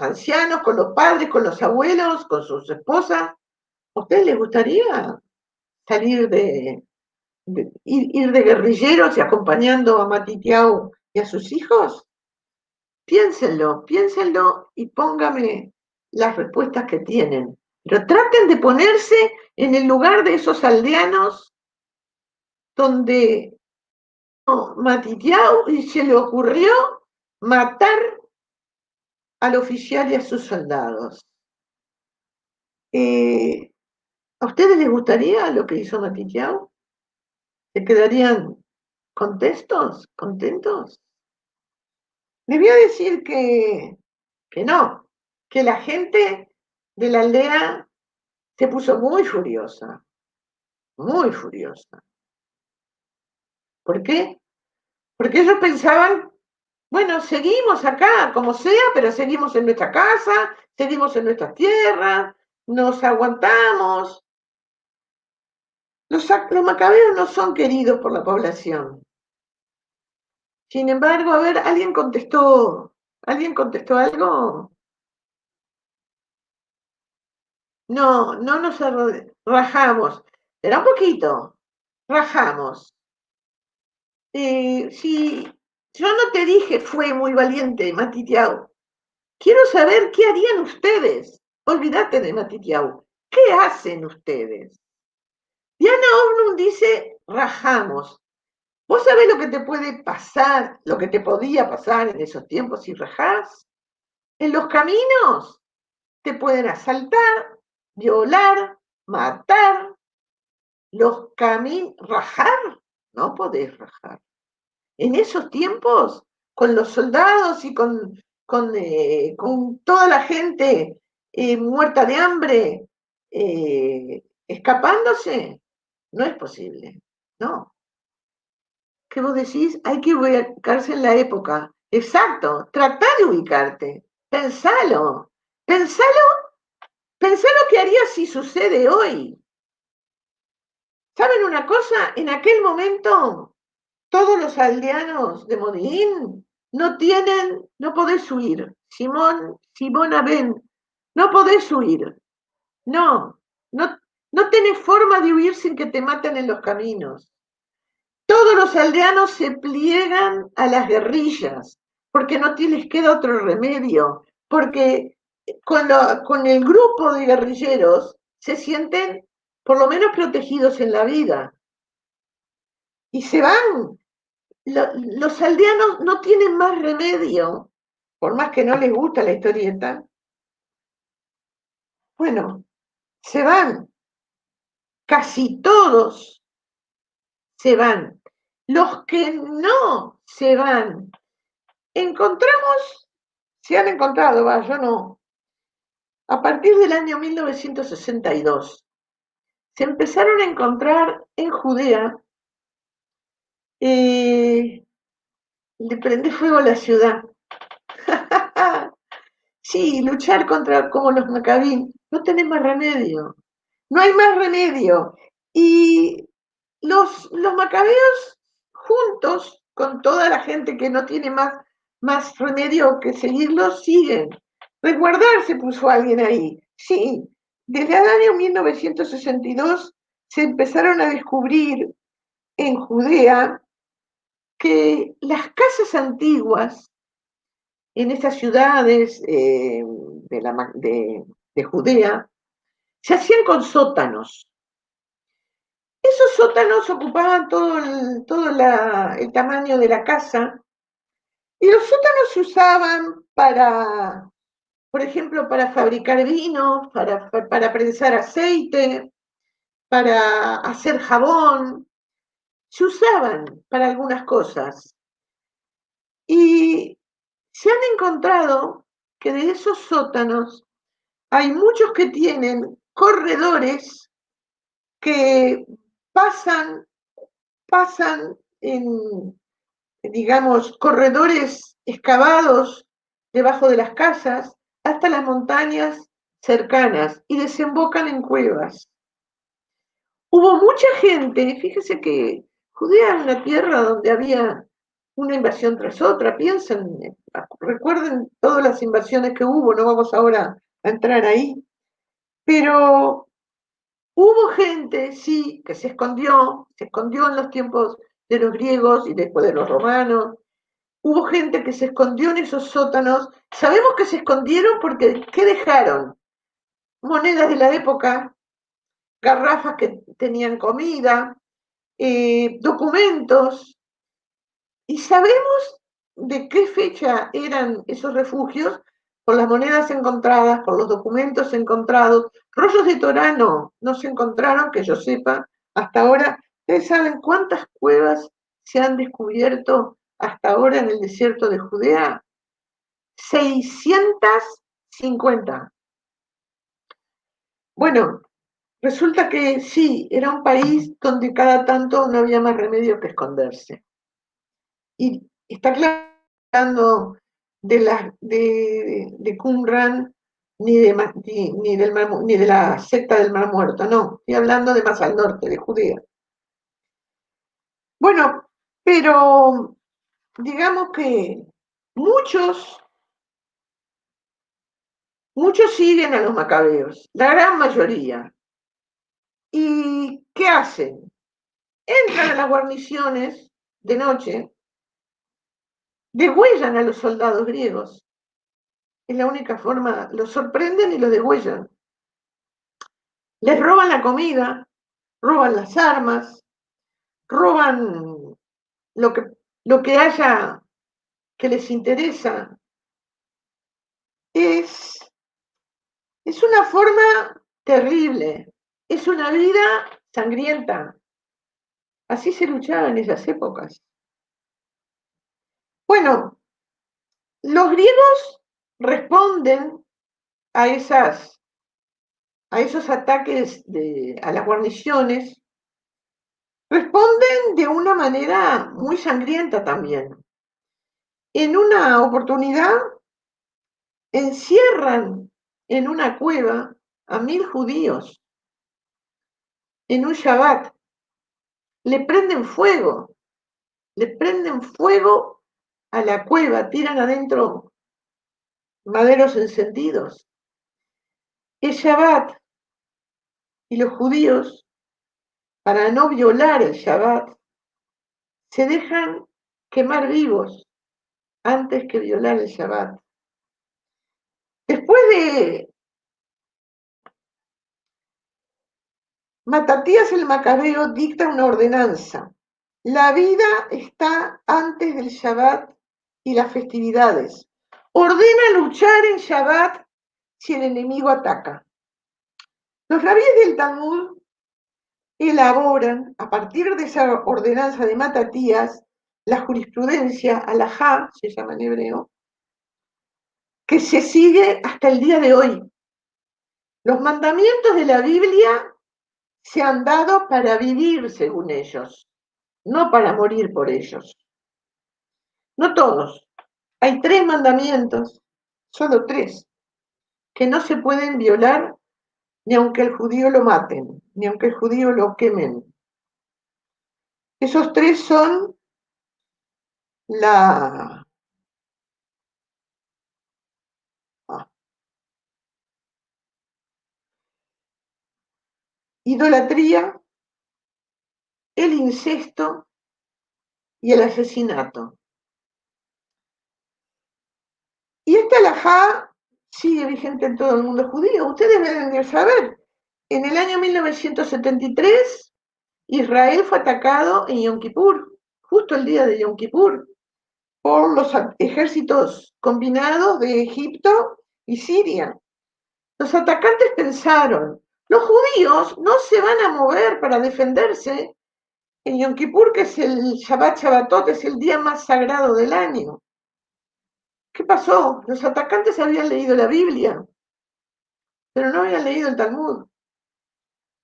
ancianos, con los padres, con los abuelos, con sus esposas? ¿A ustedes les gustaría salir ir de guerrilleros y acompañando a Matitiau y a sus hijos? Piénsenlo y pónganme las respuestas que tienen. Pero traten de ponerse en el lugar de esos aldeanos donde Matitiau y se le ocurrió matar al oficial y a sus soldados. ¿A ustedes les gustaría lo que hizo Matitiau? ¿Se quedarían contentos? Les voy a decir que no, que la gente de la aldea se puso muy furiosa, muy furiosa. ¿Por qué? Porque ellos pensaban, bueno, seguimos acá, como sea, pero seguimos en nuestra casa, seguimos en nuestras tierras, nos aguantamos. Los macabeos no son queridos por la población. Sin embargo, a ver, alguien contestó ¿Alguien contestó algo? No, no nos rajamos. Espera un poquito. Rajamos. Si yo no te dije fue muy valiente, Matitiao. Quiero saber qué harían ustedes. Olvídate de Matitiao. ¿Qué hacen ustedes? Diana Omnum dice, rajamos. ¿Vos sabés lo que te puede pasar, lo que te podía pasar en esos tiempos si rajás? En los caminos te pueden asaltar, violar, matar. Los caminos, rajar, no podés rajar. En esos tiempos, con los soldados y con toda la gente muerta de hambre, escapándose, no es posible, no. ¿Qué vos decís? Hay que ubicarse en la época. Exacto, tratá de ubicarte, pensalo, pensalo, pensá lo que harías si sucede hoy. ¿Saben una cosa? En aquel momento todos los aldeanos de Modín no podés huir. Simona Ben, no podés huir. No, no, no tenés forma de huir sin que te maten en los caminos. Todos los aldeanos se pliegan a las guerrillas, porque no les queda otro remedio, porque con el grupo de guerrilleros se sienten por lo menos protegidos en la vida. Y se van. Los aldeanos no tienen más remedio, por más que no les gusta la historieta. Bueno, se van, casi todos se van. Los que no se van, se han encontrado, yo no, a partir del año 1962, se empezaron a encontrar en Judea, le prende fuego a la ciudad. Sí, luchar contra como los macabín, no tenés más remedio, no hay más remedio. Y los macabeos juntos, con toda la gente que no tiene más remedio que seguirlos, siguen. Resguardarse puso alguien ahí, sí. Desde el año 1962 se empezaron a descubrir en Judea que las casas antiguas en esas ciudades de Judea se hacían con sótanos. Esos sótanos ocupaban todo el tamaño de la casa y los sótanos se usaban por ejemplo, para fabricar vino, para prensar aceite, para hacer jabón. Se usaban para algunas cosas. Y se han encontrado que de esos sótanos hay muchos que tienen corredores que pasan en, digamos, corredores excavados debajo de las casas hasta las montañas cercanas y desembocan en cuevas. Hubo mucha gente, fíjese que Judea era una tierra donde había una invasión tras otra, piensen, recuerden todas las invasiones que hubo, no vamos ahora a entrar ahí, pero hubo gente, sí, que se escondió en los tiempos de los griegos y después de los romanos. Hubo gente que se escondió en esos sótanos. Sabemos que se escondieron porque, ¿qué dejaron? Monedas de la época, garrafas que tenían comida, documentos. Y sabemos de qué fecha eran esos refugios por las monedas encontradas, por los documentos encontrados. Rollos de Torá no se encontraron, que yo sepa, hasta ahora. ¿Ustedes saben cuántas cuevas se han descubierto hasta ahora en el desierto de Judea? 650. Bueno, resulta que sí, era un país donde cada tanto no había más remedio que esconderse. Y está claro de Qumran ni de la secta del Mar Muerto, no, estoy hablando de más al norte, de Judea. Bueno, pero digamos que muchos Muchos siguen a los macabeos, la gran mayoría. ¿Y qué hacen? Entran a las guarniciones de noche, degüellan a los soldados griegos. Es la única forma, los sorprenden y los degüellan. Les roban la comida, roban las armas, roban lo que, lo que haya que les interesa. Es una forma terrible, es una vida sangrienta. Así se luchaba en esas épocas. Bueno, los griegos responden a, a esos ataques a las guarniciones, responden de una manera muy sangrienta también. En una oportunidad encierran en una cueva a 1000 judíos en un Shabbat. Le prenden fuego a la cueva, tiran adentro maderos encendidos. Es Shabbat y los judíos, para no violar el Shabbat, se dejan quemar vivos antes que violar el Shabbat. Después de Matatías el Macabeo dicta una ordenanza. La vida está antes del Shabbat y las festividades. Ordena luchar en Shabbat si el enemigo ataca. Los rabíes del Talmud elaboran, a partir de esa ordenanza de Matatías, la jurisprudencia, alajá, se llama en hebreo, que se sigue hasta el día de hoy. Los mandamientos de la Biblia se han dado para vivir según ellos, no para morir por ellos. No todos. Hay 3 mandamientos, solo 3, que no se pueden violar ni aunque el judío lo maten, ni aunque el judío lo quemen. Esos 3 son la idolatría, el incesto y el asesinato. Y esta alajá sigue vigente en todo el mundo judío. Ustedes deben de saber, en el año 1973, Israel fue atacado en Yom Kippur, justo el día de Yom Kippur, por los ejércitos combinados de Egipto y Siria. Los atacantes pensaron, los judíos no se van a mover para defenderse en Yom Kippur, que es el Shabbatot, es el día más sagrado del año. ¿Qué pasó? Los atacantes habían leído la Biblia, pero no habían leído el Talmud.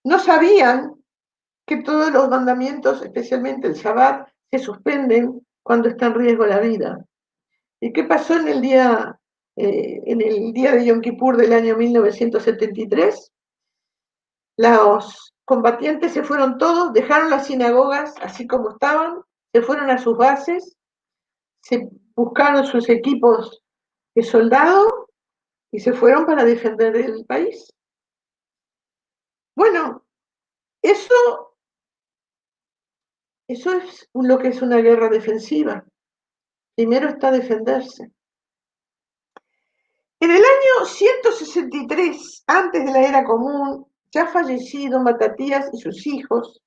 No sabían que todos los mandamientos, especialmente el Shabbat, se suspenden cuando está en riesgo la vida. ¿Y qué pasó en el día de Yom Kippur del año 1973? Los combatientes se fueron todos, dejaron las sinagogas así como estaban, se fueron a sus bases, se buscaron sus equipos de soldado y se fueron para defender el país. Bueno, eso es lo que es una guerra defensiva. Primero está defenderse. En el año 163, antes de la era común, ya fallecido Matatías y sus hijos,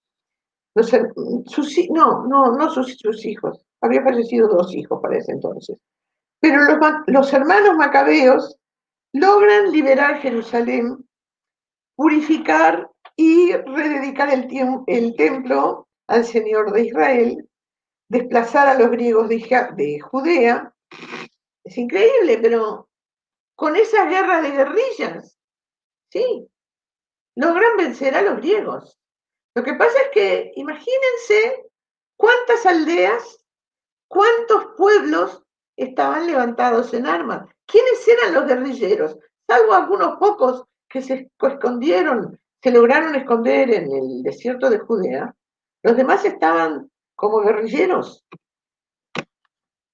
sus hijos, había fallecido 2 hijos para ese entonces, pero los hermanos macabeos logran liberar Jerusalén, purificar y rededicar el templo al Señor de Israel, desplazar a los griegos de Judea. Es increíble, pero con esas guerras de guerrillas, sí, logran vencer a los griegos. Lo que pasa es que, imagínense cuántas aldeas, cuántos pueblos estaban levantados en armas. ¿Quiénes eran los guerrilleros? Salvo algunos pocos que se escondieron, se lograron esconder en el desierto de Judea, los demás estaban como guerrilleros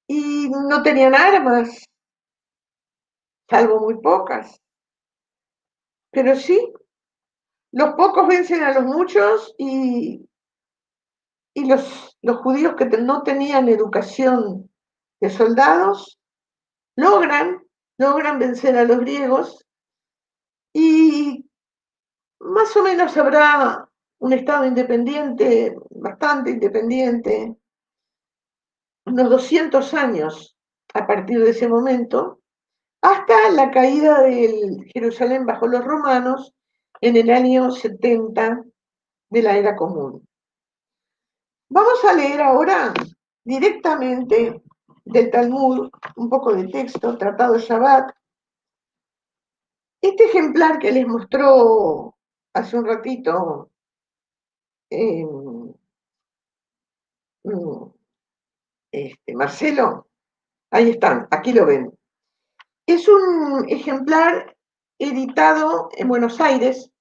y no tenían armas, salvo muy pocas. pero sí, los pocos vencen a los muchos y los judíos que no tenían educación de soldados logran vencer a los griegos y más o menos habrá un Estado independiente, bastante independiente, unos 200 años a partir de ese momento, hasta la caída de Jerusalén bajo los romanos en el año 70 de la era común. Vamos a leer ahora directamente del Talmud, un poco de texto, Tratado Shabbat. Este ejemplar que les mostró hace un ratito Marcelo, ahí están, aquí lo ven. Es un ejemplar editado en Buenos Aires,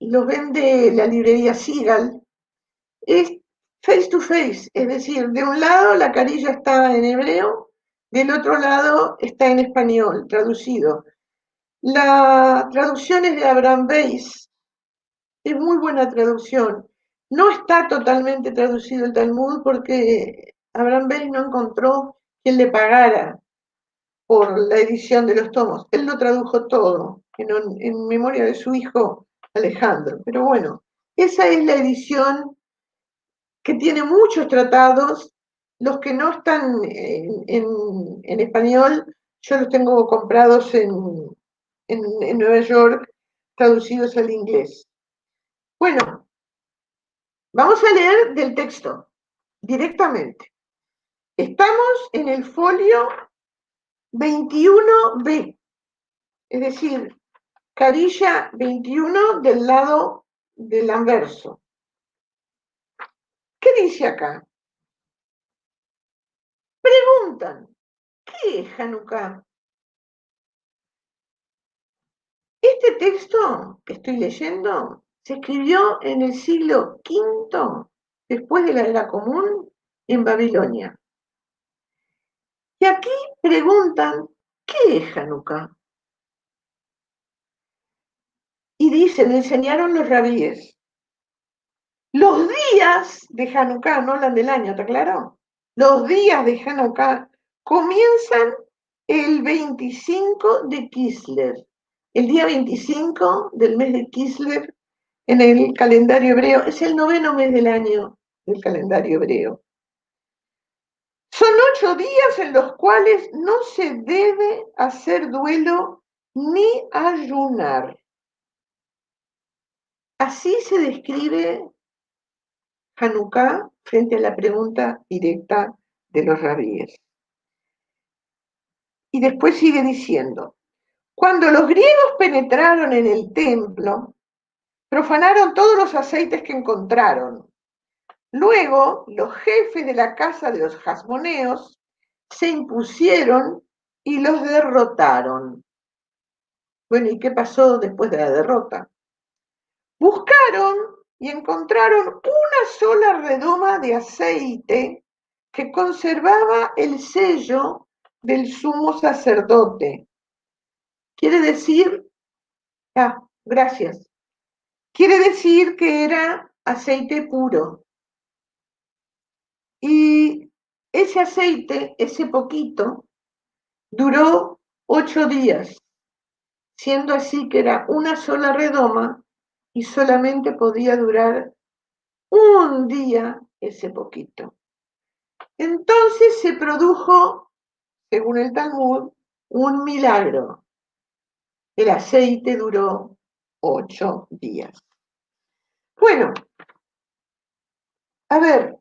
lo vende la librería Sigal. Es face to face, es decir, de un lado la carilla está en hebreo, del otro lado está en español, traducido. La traducción es de Abraham Weiss, es muy buena traducción. No está totalmente traducido el Talmud porque Abraham Weiss no encontró quien le pagara por la edición de los tomos. Él lo tradujo todo en memoria de su hijo Alejandro. Pero bueno, esa es la edición que tiene muchos tratados. Los que no están en español, yo los tengo comprados en Nueva York, traducidos al inglés. Bueno, vamos a leer del texto directamente. Estamos en el folio 21b, es decir, carilla 21 del lado del anverso. ¿Qué dice acá? Preguntan, ¿qué es Hanukkah? Este texto que estoy leyendo se escribió en el siglo V después de la Era Común en Babilonia. Y aquí preguntan, ¿qué es Hanukkah? Y dicen, enseñaron los rabíes. Los días de Hanukkah, no hablan del año, ¿está claro? Los días de Hanukkah comienzan el 25 de Kislev, el día 25 del mes de Kislev en el calendario hebreo, es el 9º mes del año del calendario hebreo. Son 8 días en los cuales no se debe hacer duelo ni ayunar. Así se describe Hanukkah frente a la pregunta directa de los rabíes. Y después sigue diciendo, cuando los griegos penetraron en el templo, profanaron todos los aceites que encontraron. Luego, los jefes de la casa de los hasmoneos se impusieron y los derrotaron. Bueno, ¿y qué pasó después de la derrota? Buscaron y encontraron una sola redoma de aceite que conservaba el sello del sumo sacerdote. Quiere decir, gracias. Quiere decir que era aceite puro. Y ese aceite, ese poquito, duró 8 días, siendo así que era una sola redoma y solamente podía durar un día ese poquito. Entonces se produjo, según el Talmud, un milagro. El aceite duró 8 días. Bueno, a ver,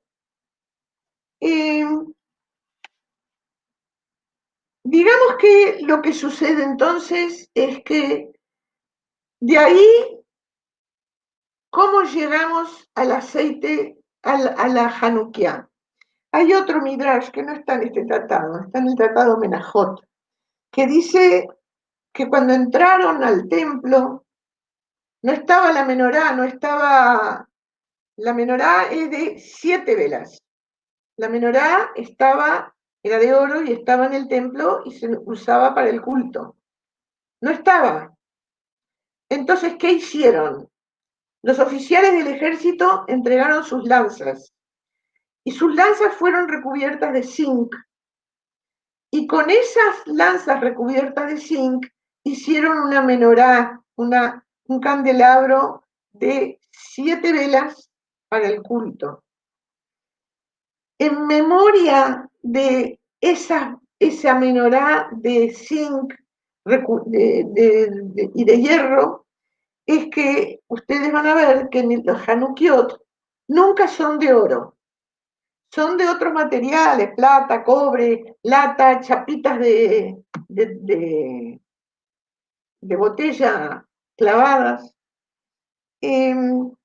digamos que lo que sucede entonces es que de ahí, ¿cómo llegamos al aceite, a la Hanukkah? Hay otro midrash que no está en este tratado, está en el tratado Menajot, que dice que cuando entraron al templo no estaba la menorá, la menorá es de 7 velas. La menorá era de oro y estaba en el templo y se usaba para el culto. No estaba Entonces, ¿qué hicieron? Los oficiales del ejército entregaron sus lanzas y sus lanzas fueron recubiertas de zinc. Y con esas lanzas recubiertas de zinc hicieron una menorá, un candelabro de 7 velas para el culto. En memoria de esa menorá de zinc y de hierro, es que ustedes van a ver que los Hanukiot nunca son de oro, son de otros materiales, plata, cobre, lata, chapitas de botella clavadas. Les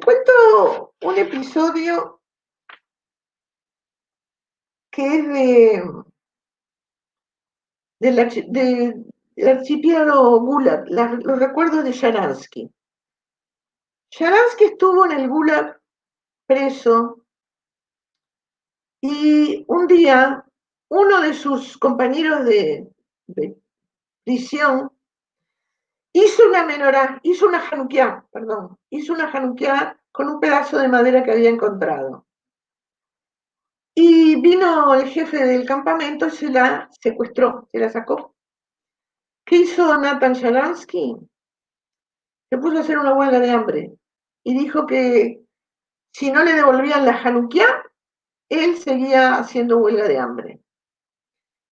cuento un episodio que es del archipiélago Gulag, los recuerdos de Sharansky. Sharansky estuvo en el Gulag preso y un día uno de sus compañeros de prisión hizo una menorá, hizo una hanukiá con un pedazo de madera que había encontrado. Y vino el jefe del campamento y se la secuestró, se la sacó. ¿Qué hizo Nathan Sharansky? Se puso a hacer una huelga de hambre y dijo que si no le devolvían la hanukiá, él seguía haciendo huelga de hambre.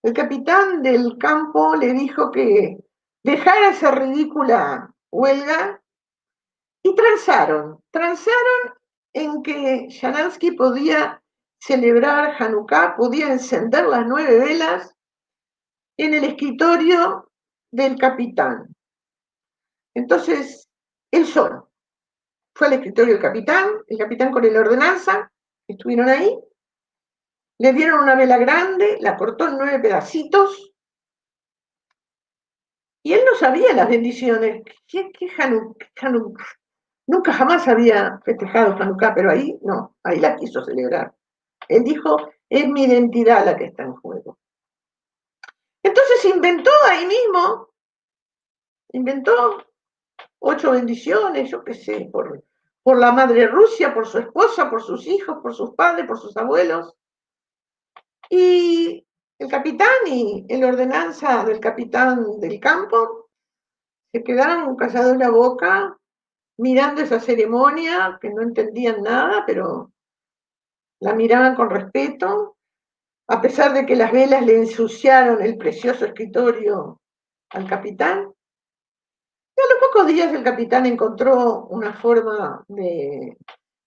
El capitán del campo le dijo que dejara esa ridícula huelga y transaron en que Sharansky podía celebrar Hanukkah, podía encender las 9 velas en el escritorio del capitán. Entonces, él solo fue al escritorio del capitán, el capitán con la ordenanza, estuvieron ahí, le dieron una vela grande, la cortó en 9 pedacitos, y él no sabía las bendiciones. ¿Qué Hanukkah? Nunca jamás había festejado Hanukkah, pero ahí no, ahí la quiso celebrar. Él dijo, es mi identidad la que está en juego. Entonces inventó ahí mismo, inventó 8 bendiciones, yo qué sé, por la madre Rusia, por su esposa, por sus hijos, por sus padres, por sus abuelos. Y el capitán y la ordenanza del capitán del campo se quedaron callados la boca, mirando esa ceremonia, que no entendían nada, pero la miraban con respeto, a pesar de que las velas le ensuciaron el precioso escritorio al capitán. Y a los pocos días el capitán encontró una forma de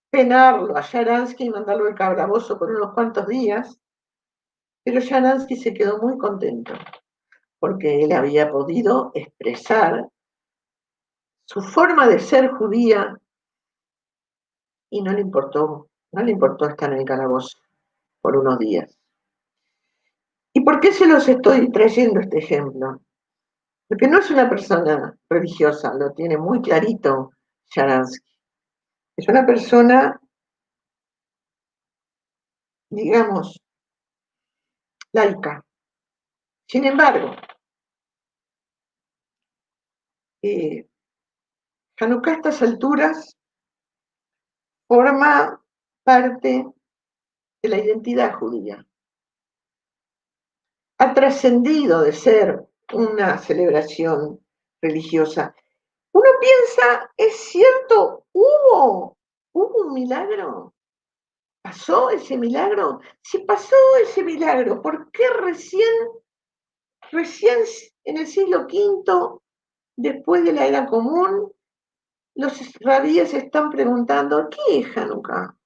penarlo a Sharansky y mandarlo al calabozo por unos cuantos días, pero Sharansky se quedó muy contento, porque él había podido expresar su forma de ser judía y no le importó estar en el calabozo por unos días. ¿Y por qué se los estoy trayendo este ejemplo? Porque no es una persona religiosa, lo tiene muy clarito Sharansky. Es una persona, digamos, laica. Sin embargo, Hanukkah a estas alturas forma parte de la identidad judía. Ha trascendido de ser una celebración religiosa. Uno piensa, ¿es cierto? ¿Hubo un milagro? ¿Pasó ese milagro? Si pasó ese milagro, ¿por qué recién en el siglo V, después de la era común, los rabíes están preguntando, ¿qué es Hanukkah?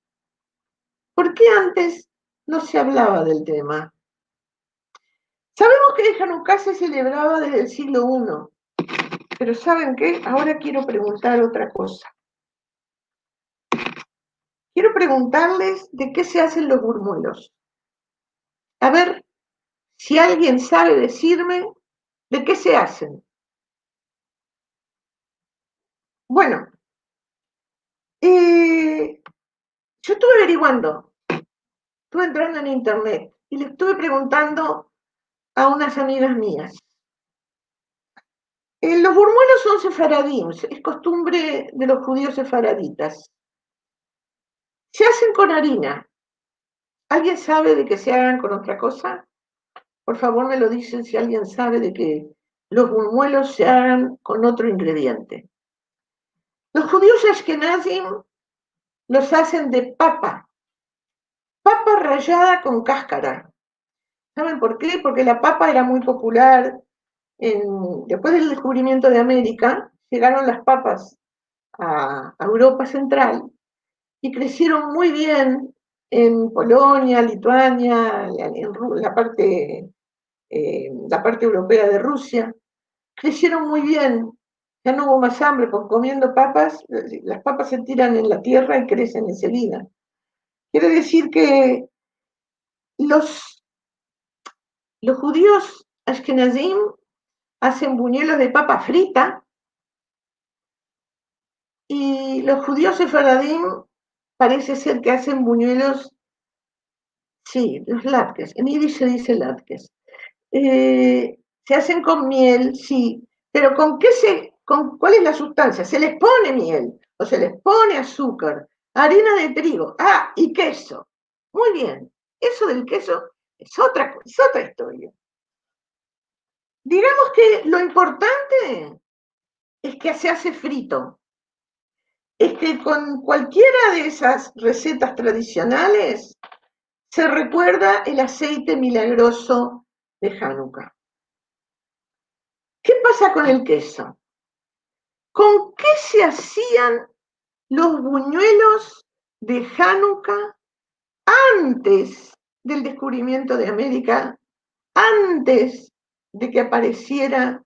¿Por qué antes no se hablaba del tema? Sabemos que Hanukkah se celebraba desde el siglo I, pero ¿saben qué? Ahora quiero preguntar otra cosa. Quiero preguntarles de qué se hacen los burmuelos. A ver si alguien sabe decirme de qué se hacen. Bueno, yo estuve averiguando, estuve entrando en internet y le estuve preguntando a unas amigas mías. Los burmuelos son sefaradín, es costumbre de los judíos sefaraditas. Se hacen con harina. ¿Alguien sabe de que se hagan con otra cosa? Por favor, me lo dicen si alguien sabe de que los burmuelos se hagan con otro ingrediente. Los judíos ashkenazim los hacen de papa rallada con cáscara. ¿Saben por qué? Porque la papa era muy popular. Después del descubrimiento de América, llegaron las papas a Europa Central y crecieron muy bien en Polonia, Lituania, en la parte europea de Rusia. Crecieron muy bien. Ya no hubo más hambre, porque comiendo papas, las papas se tiran en la tierra y crecen enseguida. Quiere decir que los judíos ashkenazim hacen buñuelos de papa frita y los judíos sefaradim parece ser que hacen buñuelos, sí, los latkes, en yiddish se dice latkes. Se hacen con miel, sí, pero ¿cuál es la sustancia? Se les pone miel o se les pone azúcar, harina de trigo, y queso. Muy bien, eso del queso es otra historia. Digamos que lo importante es que se hace frito. Es que con cualquiera de esas recetas tradicionales se recuerda el aceite milagroso de Hanukkah. ¿Qué pasa con el queso? ¿Con qué se hacían los buñuelos de Hanukkah antes del descubrimiento de América, antes de que aparecieran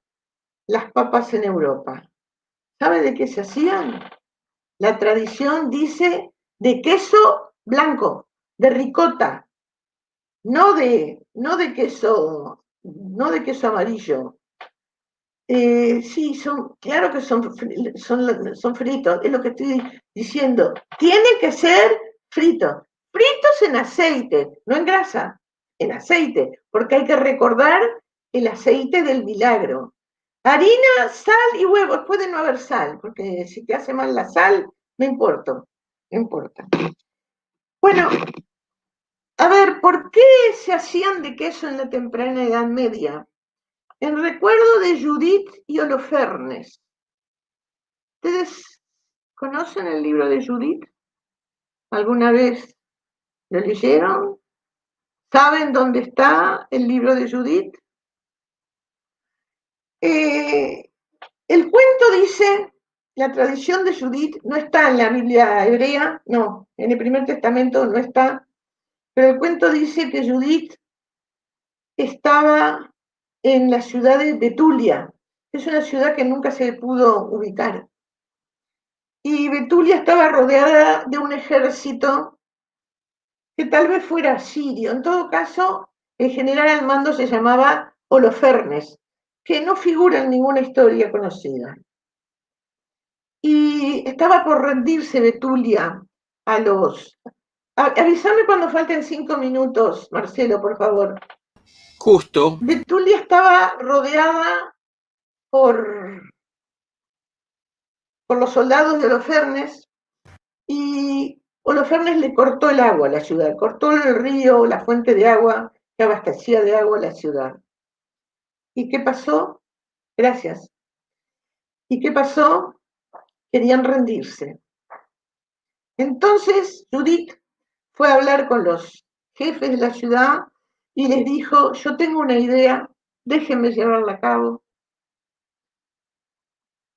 las papas en Europa? ¿Sabe de qué se hacían? La tradición dice de queso blanco, de ricota, no de queso amarillo. Sí, claro que son fritos, es lo que estoy diciendo. Tiene que ser frito. Fritos en aceite, no en grasa, en aceite, porque hay que recordar el aceite del milagro. Harina, sal y huevos, puede no haber sal, porque si te hace mal la sal, no importa, no importa. Bueno, a ver, ¿por qué se hacían de queso en la temprana Edad Media? En recuerdo de Judith y Holofernes. ¿Ustedes conocen el libro de Judith? ¿Alguna vez lo leyeron? ¿Saben dónde está el libro de Judith? El cuento dice, la tradición de Judith no está en la Biblia hebrea, no, en el Primer Testamento no está, pero el cuento dice que Judith estaba en la ciudad de Betulia. Es una ciudad que nunca se pudo ubicar. Y Betulia estaba rodeada de un ejército que tal vez fuera sirio. En todo caso, el general al mando se llamaba Holofernes, que no figura en ninguna historia conocida. Y estaba por rendirse Betulia a los... Avísame cuando falten 5 minutos, Marcelo, por favor. Justo. Betulia estaba rodeada por los soldados de Holofernes y Holofernes le cortó el agua a la ciudad, cortó el río, la fuente de agua que abastecía de agua a la ciudad. ¿Y qué pasó? Gracias. ¿Y qué pasó? Querían rendirse. Entonces Judith fue a hablar con los jefes de la ciudad y les dijo, yo tengo una idea, déjenme llevarla a cabo.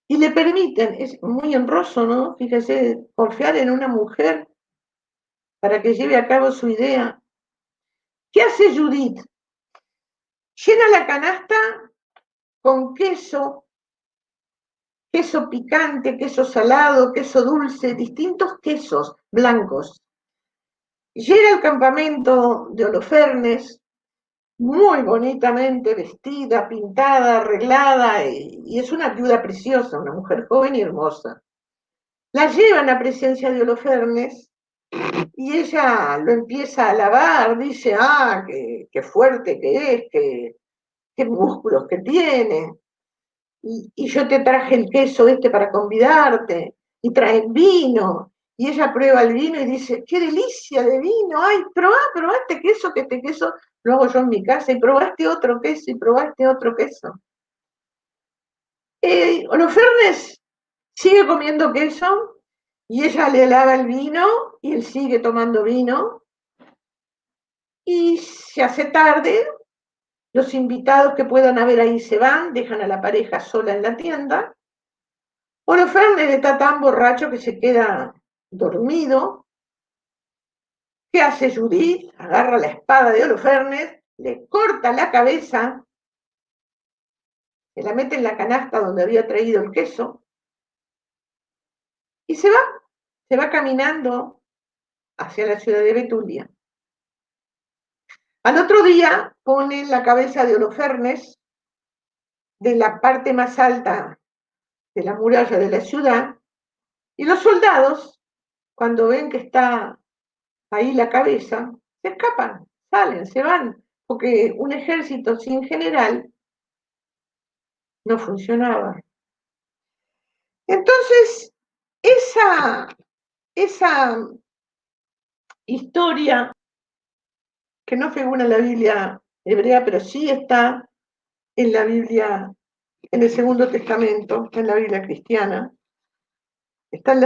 Y le permiten, es muy honroso, ¿no? Fíjese, confiar en una mujer para que lleve a cabo su idea. ¿Qué hace Judith? Llena la canasta con queso picante, queso salado, queso dulce, distintos quesos blancos. Llega al campamento de Holofernes, muy bonitamente vestida, pintada, arreglada, y es una viuda preciosa, una mujer joven y hermosa. La llevan a presencia de Holofernes y ella lo empieza a alabar, dice, qué fuerte que es, qué músculos que tiene. y yo te traje el queso este para convidarte, y traen vino, y ella prueba el vino y dice, qué delicia de vino, ay, probá este queso, que este queso lo hago yo en mi casa, y probaste otro queso, y probaste otro queso. Holofernes sigue comiendo queso, y ella le lava el vino, y él sigue tomando vino, y se hace tarde, los invitados que puedan haber ahí se van, dejan a la pareja sola en la tienda. Holofernes está tan borracho que se queda dormido. ¿Qué hace Judith? Agarra la espada de Holofernes, le corta la cabeza, se la mete en la canasta donde había traído el queso y se va caminando hacia la ciudad de Betulia. Al otro día ponen la cabeza de Holofernes de la parte más alta de la muralla de la ciudad y los soldados, cuando ven que está ahí la cabeza, se escapan, salen, se van, porque un ejército sin general no funcionaba. Entonces, esa historia, que no figura en la Biblia hebrea, pero sí está en la Biblia, en el Segundo Testamento, en la Biblia cristiana, está en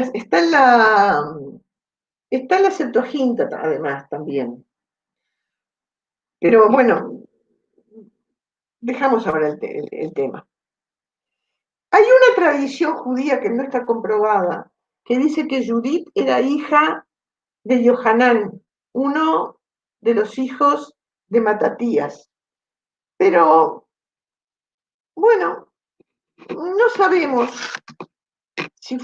la Septuaginta además también. Pero bueno, dejamos ahora el tema. Hay una tradición judía que no está comprobada, que dice que Judith era hija de Johanán, uno de los hijos de Matatías. Pero, bueno, no sabemos si,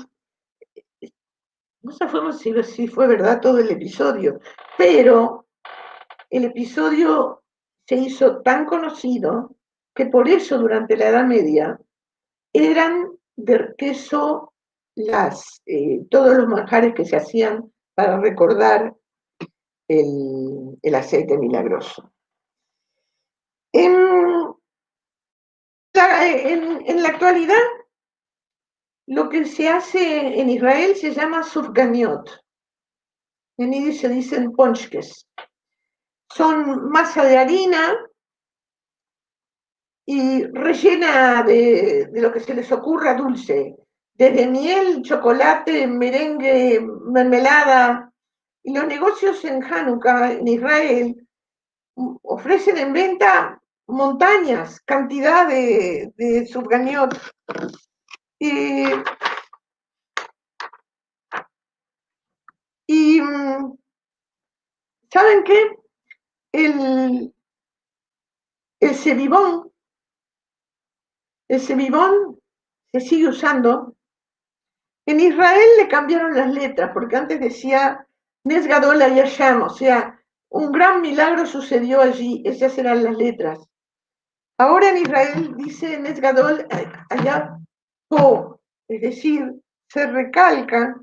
si fue verdad todo el episodio, pero el episodio se hizo tan conocido que por eso durante la Edad Media eran de queso todos los manjares que se hacían para recordar el aceite milagroso. En la actualidad, lo que se hace en Israel se llama sufganiot. En yiddish se dicen ponchkes. Son masa de harina y rellena de lo que se les ocurra dulce, desde miel, chocolate, merengue, mermelada. Y los negocios en Hanukkah, en Israel, ofrecen en venta montañas, cantidad de sufganiot. Y ¿saben qué? El cebibón se sigue usando. En Israel le cambiaron las letras, porque antes decía Nes Gadol Hayasham, o sea, un gran milagro sucedió allí, esas eran las letras. Ahora en Israel dice Nes Gadol Hayasham, es decir, se recalca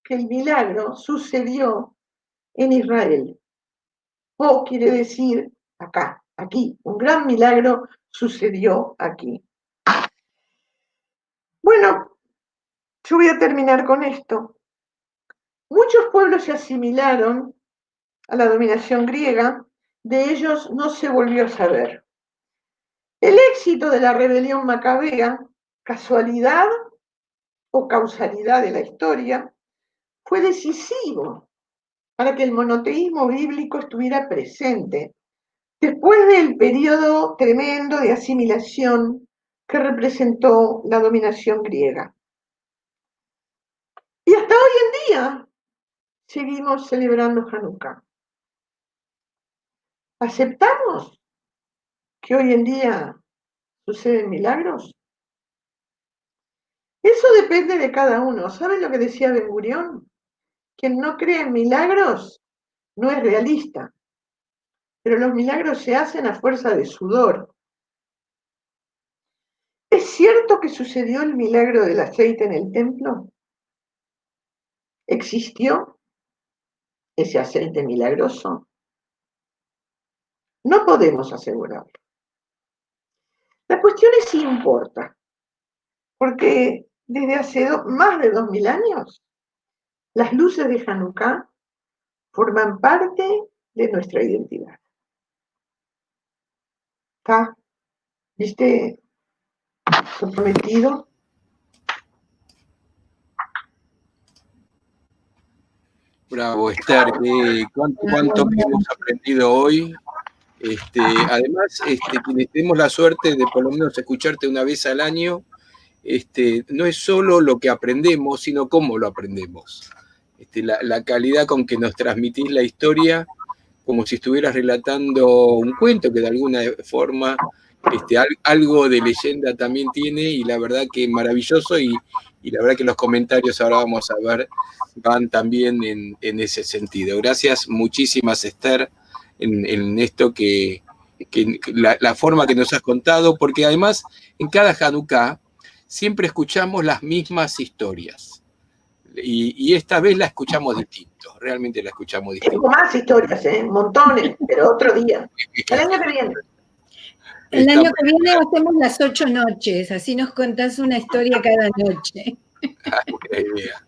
que el milagro sucedió en Israel. O quiere decir acá, aquí, un gran milagro sucedió aquí. Bueno, yo voy a terminar con esto. Muchos pueblos se asimilaron a la dominación griega, de ellos no se volvió a saber. El éxito de la rebelión macabea, casualidad o causalidad de la historia, fue decisivo para que el monoteísmo bíblico estuviera presente después del periodo tremendo de asimilación que representó la dominación griega. Y hasta hoy en día seguimos celebrando Hanukkah. ¿Aceptamos que hoy en día suceden milagros? Eso depende de cada uno. ¿Saben lo que decía Ben Gurión? Quien no cree en milagros no es realista, pero los milagros se hacen a fuerza de sudor. ¿Es cierto que sucedió el milagro del aceite en el templo? ¿Existió ese aceite milagroso? No podemos asegurarlo. La cuestión es si importa. porque desde hace más de 2000 años, las luces de Hanukkah forman parte de nuestra identidad. ¿Está? ¿Viste? Comprometido. Bravo, Esther, cuánto que hemos aprendido hoy. Además, quienes tenemos la suerte de por lo menos escucharte una vez al año, no es solo lo que aprendemos, sino cómo lo aprendemos. La calidad con que nos transmitís la historia, como si estuvieras relatando un cuento que de alguna forma algo de leyenda también tiene, y la verdad que es maravilloso, y la verdad que los comentarios ahora vamos a ver van también en ese sentido. Gracias muchísimas, Esther, en esto que la forma que nos has contado, porque además en cada Hanukkah siempre escuchamos las mismas historias. Y esta vez la escuchamos distinto, realmente la escuchamos distinto. Tengo más historias, montones, pero otro día. El año que viene. El año que viene hacemos las 8 noches, así nos contás una historia cada noche. Buena idea.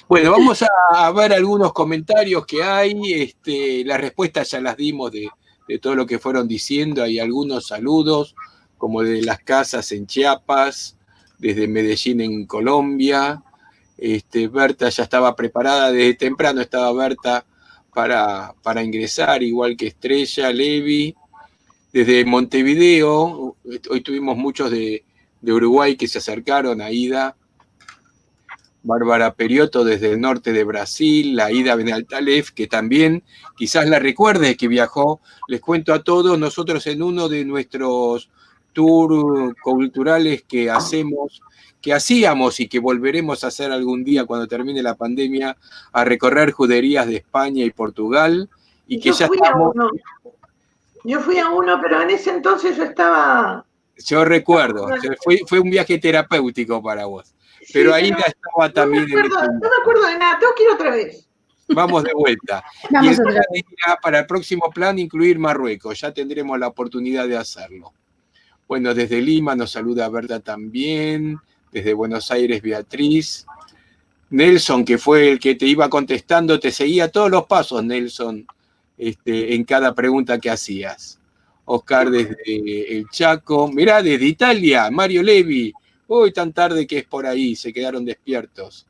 Bueno, vamos a ver algunos comentarios que hay. Las respuestas ya las dimos de todo lo que fueron diciendo. Hay algunos saludos, como de las casas en Chiapas, desde Medellín en Colombia. Berta ya estaba preparada, desde temprano estaba Berta para ingresar, igual que Estrella, Levi. Desde Montevideo, hoy tuvimos muchos de Uruguay que se acercaron, Aida, Bárbara Perioto desde el norte de Brasil, la Aida Benaltalef, que también quizás la recuerde, que viajó. Les cuento a todos, nosotros en uno de nuestros tours culturales que hacíamos y que volveremos a hacer algún día cuando termine la pandemia, a recorrer juderías de España y Portugal, y que ya estamos... Yo fui a uno, pero en ese entonces yo estaba... Yo recuerdo, fue un viaje terapéutico para vos. Pero ahí ya estaba también. No me acuerdo de nada, tengo que ir otra vez. Vamos de vuelta. Y el plan era para el próximo plan incluir Marruecos, ya tendremos la oportunidad de hacerlo. Bueno, desde Lima nos saluda Berta también, desde Buenos Aires Beatriz. Nelson, que fue el que te iba contestando, te seguía todos los pasos, Nelson, en cada pregunta que hacías. Oscar desde el Chaco. Mirá, desde Italia, Mario Levi. Hoy tan tarde que es por ahí, se quedaron despiertos.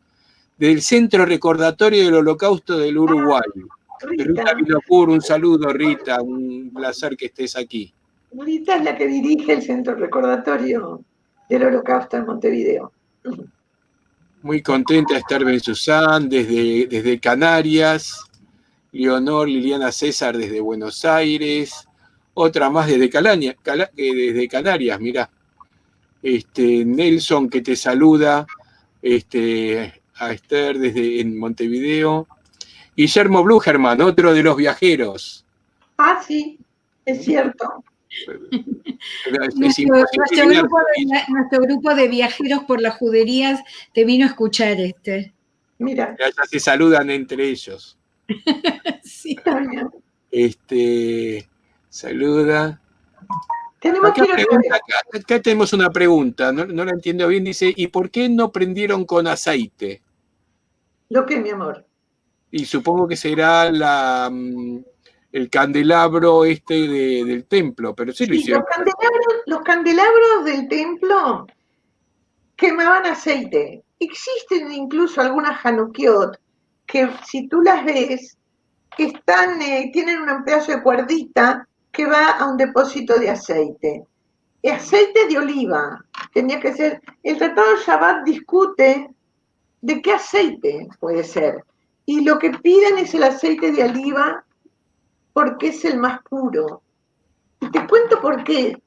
Del Centro Recordatorio del Holocausto del Uruguay. Rita Vilocur, un saludo, Rita, un placer que estés aquí. Rita es la que dirige el Centro Recordatorio del Holocausto en Montevideo. Muy contenta de estar Ben Susan, desde Canarias. Leonor Liliana César desde Buenos Aires. Otra más desde Canarias, mirá. Nelson, que te saluda, a Esther en Montevideo. Guillermo Blugerman, otro de los viajeros. Ah, sí, es cierto. Nuestro grupo de viajeros por las juderías te vino a escuchar, Mira. Ya se saludan entre ellos. Sí. Saluda. Acá tenemos una pregunta, no la entiendo bien, dice, ¿y por qué no prendieron con aceite? ¿Lo qué, mi amor? Y supongo que será el candelabro del templo, pero sí lo hicieron. Los candelabros del templo quemaban aceite. Existen incluso algunas Hanukiot que, si tú las ves, que tienen un pedazo de cuerdita que va a un depósito de aceite. Aceite de oliva, tenía que ser. El Tratado de Shabbat discute de qué aceite puede ser. Y lo que piden es el aceite de oliva porque es el más puro. Y te cuento por qué.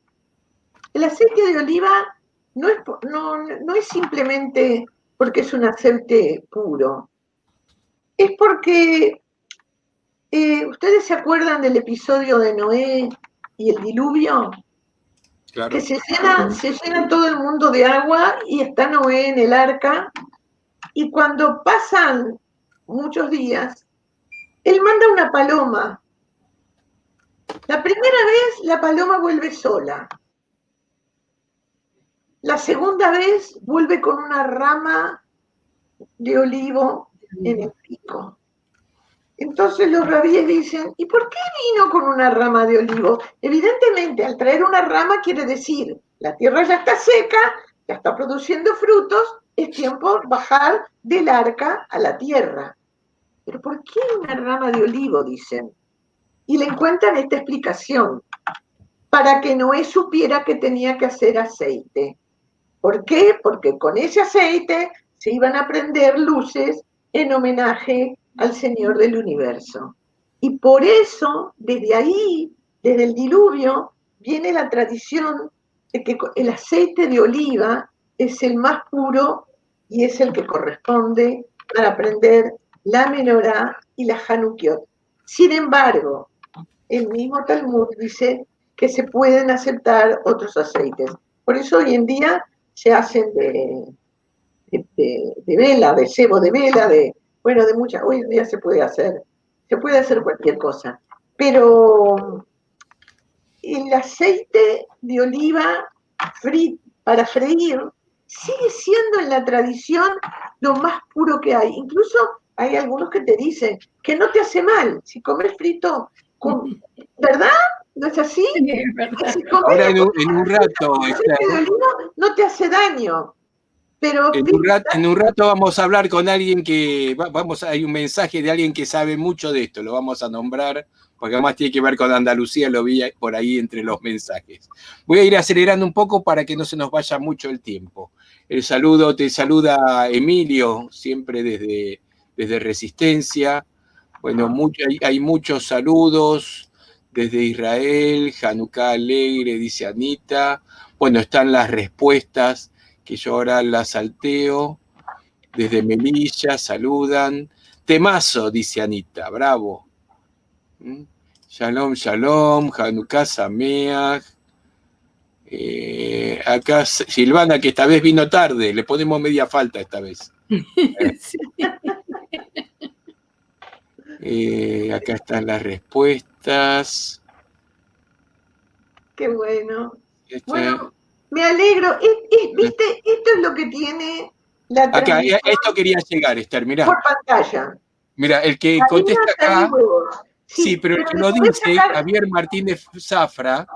El aceite de oliva no es simplemente porque es un aceite puro. Es porque ¿ustedes se acuerdan del episodio de Noé y el diluvio? Claro. Que se llena todo el mundo de agua y está Noé en el arca, y cuando pasan muchos días, él manda una paloma. La primera vez la paloma vuelve sola. La segunda vez vuelve con una rama de olivo en el pico. Entonces los rabíes dicen, ¿y por qué vino con una rama de olivo? Evidentemente, al traer una rama quiere decir, la tierra ya está seca, ya está produciendo frutos, es tiempo de bajar del arca a la tierra. ¿Pero por qué una rama de olivo? Dicen. Y le encuentran esta explicación, para que Noé supiera que tenía que hacer aceite. ¿Por qué? Porque con ese aceite se iban a prender luces en homenaje al Señor del universo. Y por eso, desde ahí, desde el diluvio, viene la tradición de que el aceite de oliva es el más puro y es el que corresponde para prender la menorá y la Hanukiot. Sin embargo, el mismo Talmud dice que se pueden aceptar otros aceites. Por eso hoy en día se hacen de vela, de cebo de vela, bueno, de muchas, hoy en día se puede hacer cualquier cosa. Pero el aceite de oliva para freír sigue siendo en la tradición lo más puro que hay. Incluso hay algunos que te dicen que no te hace mal si comes frito, ¿verdad? ¿No es así? Sí, es verdad. Si comes Ahora en un rato, aceite de oliva no te hace daño. Pero en un rato vamos a hablar con alguien que, hay un mensaje de alguien que sabe mucho de esto, lo vamos a nombrar, porque además tiene que ver con Andalucía, lo vi por ahí entre los mensajes. Voy a ir acelerando un poco para que no se nos vaya mucho el tiempo. Te saluda Emilio, siempre desde Resistencia. Bueno, hay muchos saludos desde Israel, Hanukkah alegre, dice Anita. Bueno, están las respuestas que yo ahora las salteo. Desde Melilla saludan. Temazo, dice Anita, bravo. Shalom, shalom, Hanukkah Sameach. Acá Silvana, que esta vez vino tarde, le ponemos media falta esta vez. Sí. Acá están las respuestas. Qué bueno. Bueno, me alegro. ¿Viste? Esto es lo que tiene la Acá, transmisión esto quería llegar, Esther, mirá. por pantalla. Mira, el que La contesta acá, sí, pero el que lo dice, sacar... Javier Martínez Zafra,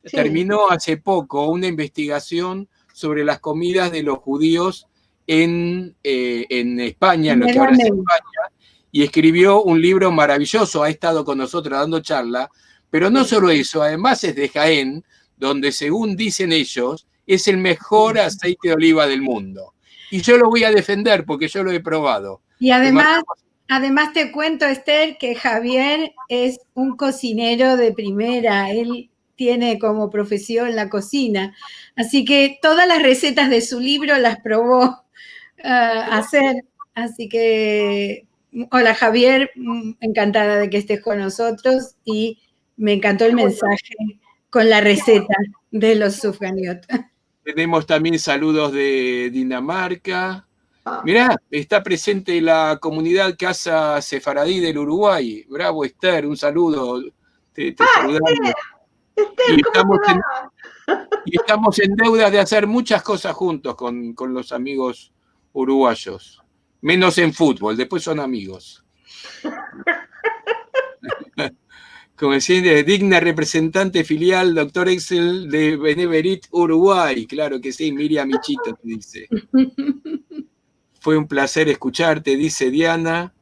sí, terminó hace poco una investigación sobre las comidas de los judíos en España, en lo que ahora es España, y escribió un libro maravilloso, ha estado con nosotros dando charla, pero no solo eso, además es de Jaén, donde según dicen ellos, es el mejor aceite de oliva del mundo. Y yo lo voy a defender porque yo lo he probado. Y además te cuento, Esther, que Javier es un cocinero de primera. Él tiene como profesión la cocina. Así que todas las recetas de su libro las probó hacer. Así que, hola Javier, encantada de que estés con nosotros y me encantó el mensaje con la receta de los sufganiot. Tenemos también saludos de Dinamarca. Mirá, está presente la comunidad Casa Sefaradí del Uruguay. Bravo, Esther, un saludo. Te saludamos. Esther, Y estamos en deuda de hacer muchas cosas juntos con los amigos uruguayos. Menos en fútbol, después son amigos. Como decía, digna representante filial, doctor Excel de Beneverit, Uruguay. Claro que sí, Miriam Michito te dice. Fue un placer escucharte, dice Diana.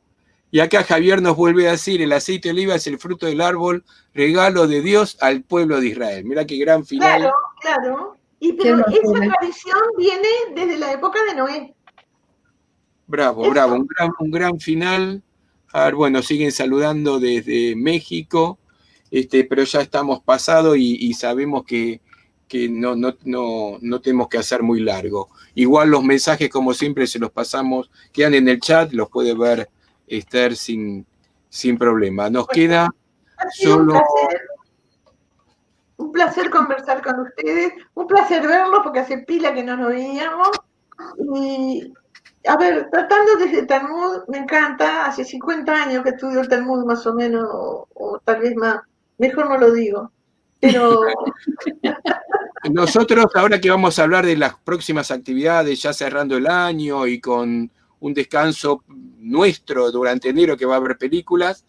Y acá Javier nos vuelve a decir, el aceite de oliva es el fruto del árbol, regalo de Dios al pueblo de Israel. Mirá qué gran final. Claro, claro. Pero esa tradición viene desde la época de Noé. Bravo, bravo, un gran final. A ver, bueno, siguen saludando desde México, pero ya estamos pasados y sabemos que no tenemos que hacer muy largo. Igual los mensajes, como siempre, se los pasamos, quedan en el chat, los puede ver Esther sin problema. Nos queda solo... Un placer conversar con ustedes, un placer verlos porque hace pila que no nos veíamos. Y, a ver, tratando desde Talmud, me encanta, hace 50 años que estudio el Talmud más o menos, o tal vez más, mejor no lo digo, pero Nosotros, ahora que vamos a hablar de las próximas actividades, ya cerrando el año y con un descanso nuestro durante enero, que va a haber películas,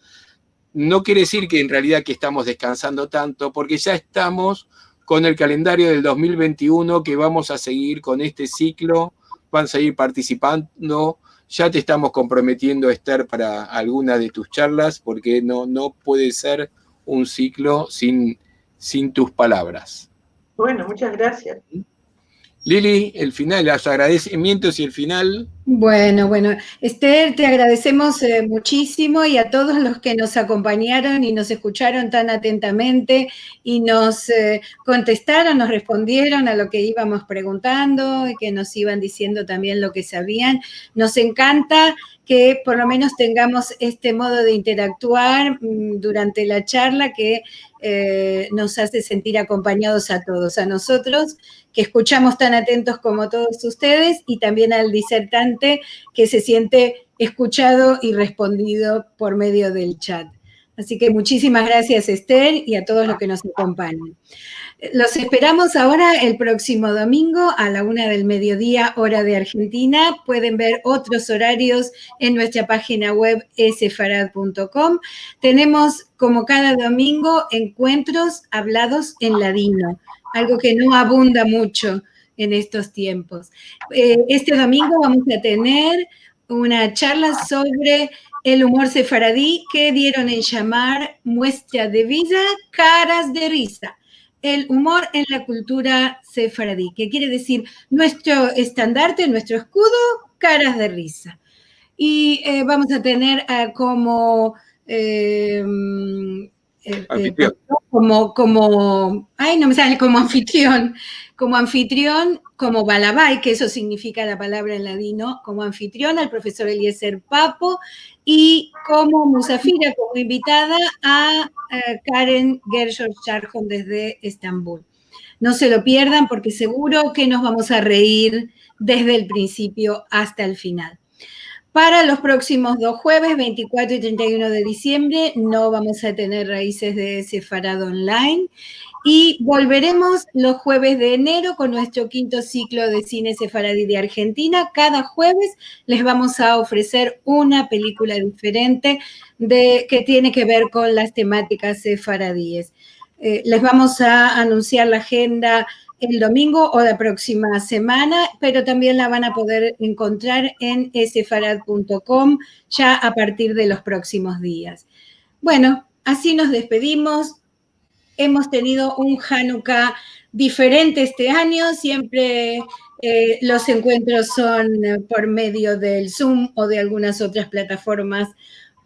no quiere decir que en realidad que estamos descansando tanto, porque ya estamos con el calendario del 2021, que vamos a seguir con este ciclo, van a seguir participando. Ya te estamos comprometiendo, Esther, para alguna de tus charlas, porque no puede ser un ciclo sin tus palabras. Bueno, muchas gracias. Lili, el final, los agradecimientos y el final. Bueno, Esther, te agradecemos muchísimo, y a todos los que nos acompañaron y nos escucharon tan atentamente y nos contestaron, nos respondieron a lo que íbamos preguntando y que nos iban diciendo también lo que sabían. Nos encanta que por lo menos tengamos este modo de interactuar durante la charla que nos hace sentir acompañados a todos, a nosotros que escuchamos tan atentos como todos ustedes, y también al disertante que se siente escuchado y respondido por medio del chat. Así que muchísimas gracias, Esther, y a todos los que nos acompañan. Los esperamos ahora el próximo domingo a la 1 del mediodía, hora de Argentina. Pueden ver otros horarios en nuestra página web sefarad.com. Tenemos, como cada domingo, encuentros hablados en ladino, algo que no abunda mucho en estos tiempos. Este domingo vamos a tener una charla sobre el humor sefaradí, que dieron en llamar Muestra de Vida, Caras de Risa. El humor en la cultura sefaradí, que quiere decir nuestro estandarte, nuestro escudo, caras de risa. Y vamos a tener como anfitrión, como balabay, que eso significa la palabra en ladino, como anfitrión al profesor Eliezer Papo, y como musafira, como invitada a Karen Gershon-Sharjon desde Estambul. No se lo pierdan, porque seguro que nos vamos a reír desde el principio hasta el final. Para los próximos 2 jueves, 24 y 31 de diciembre, no vamos a tener Raíces de Sefarad online, y volveremos los jueves de enero con nuestro 5º ciclo de cine sefaradí de Argentina. Cada jueves les vamos a ofrecer una película diferente que tiene que ver con las temáticas sefaradíes. Les vamos a anunciar la agenda el domingo o la próxima semana, pero también la van a poder encontrar en sefarad.com ya a partir de los próximos días. Bueno, así nos despedimos. Hemos tenido un Hanukkah diferente este año. Siempre los encuentros son por medio del Zoom o de algunas otras plataformas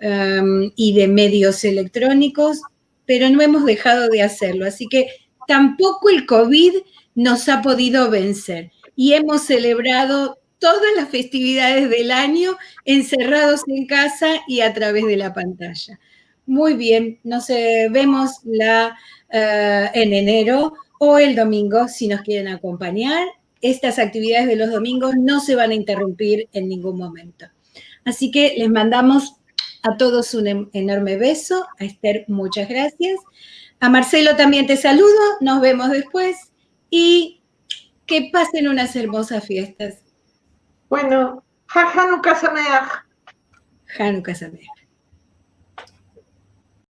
y de medios electrónicos, pero no hemos dejado de hacerlo. Así que tampoco el COVID nos ha podido vencer, y hemos celebrado todas las festividades del año encerrados en casa y a través de la pantalla. Muy bien, nos vemos en enero o el domingo si nos quieren acompañar. Estas actividades de los domingos no se van a interrumpir en ningún momento. Así que les mandamos a todos un enorme beso. A Esther, muchas gracias. A Marcelo también te saludo. Nos vemos después. Y que pasen unas hermosas fiestas. Bueno, Hanukkah Sameach. Hanukkah Sameach.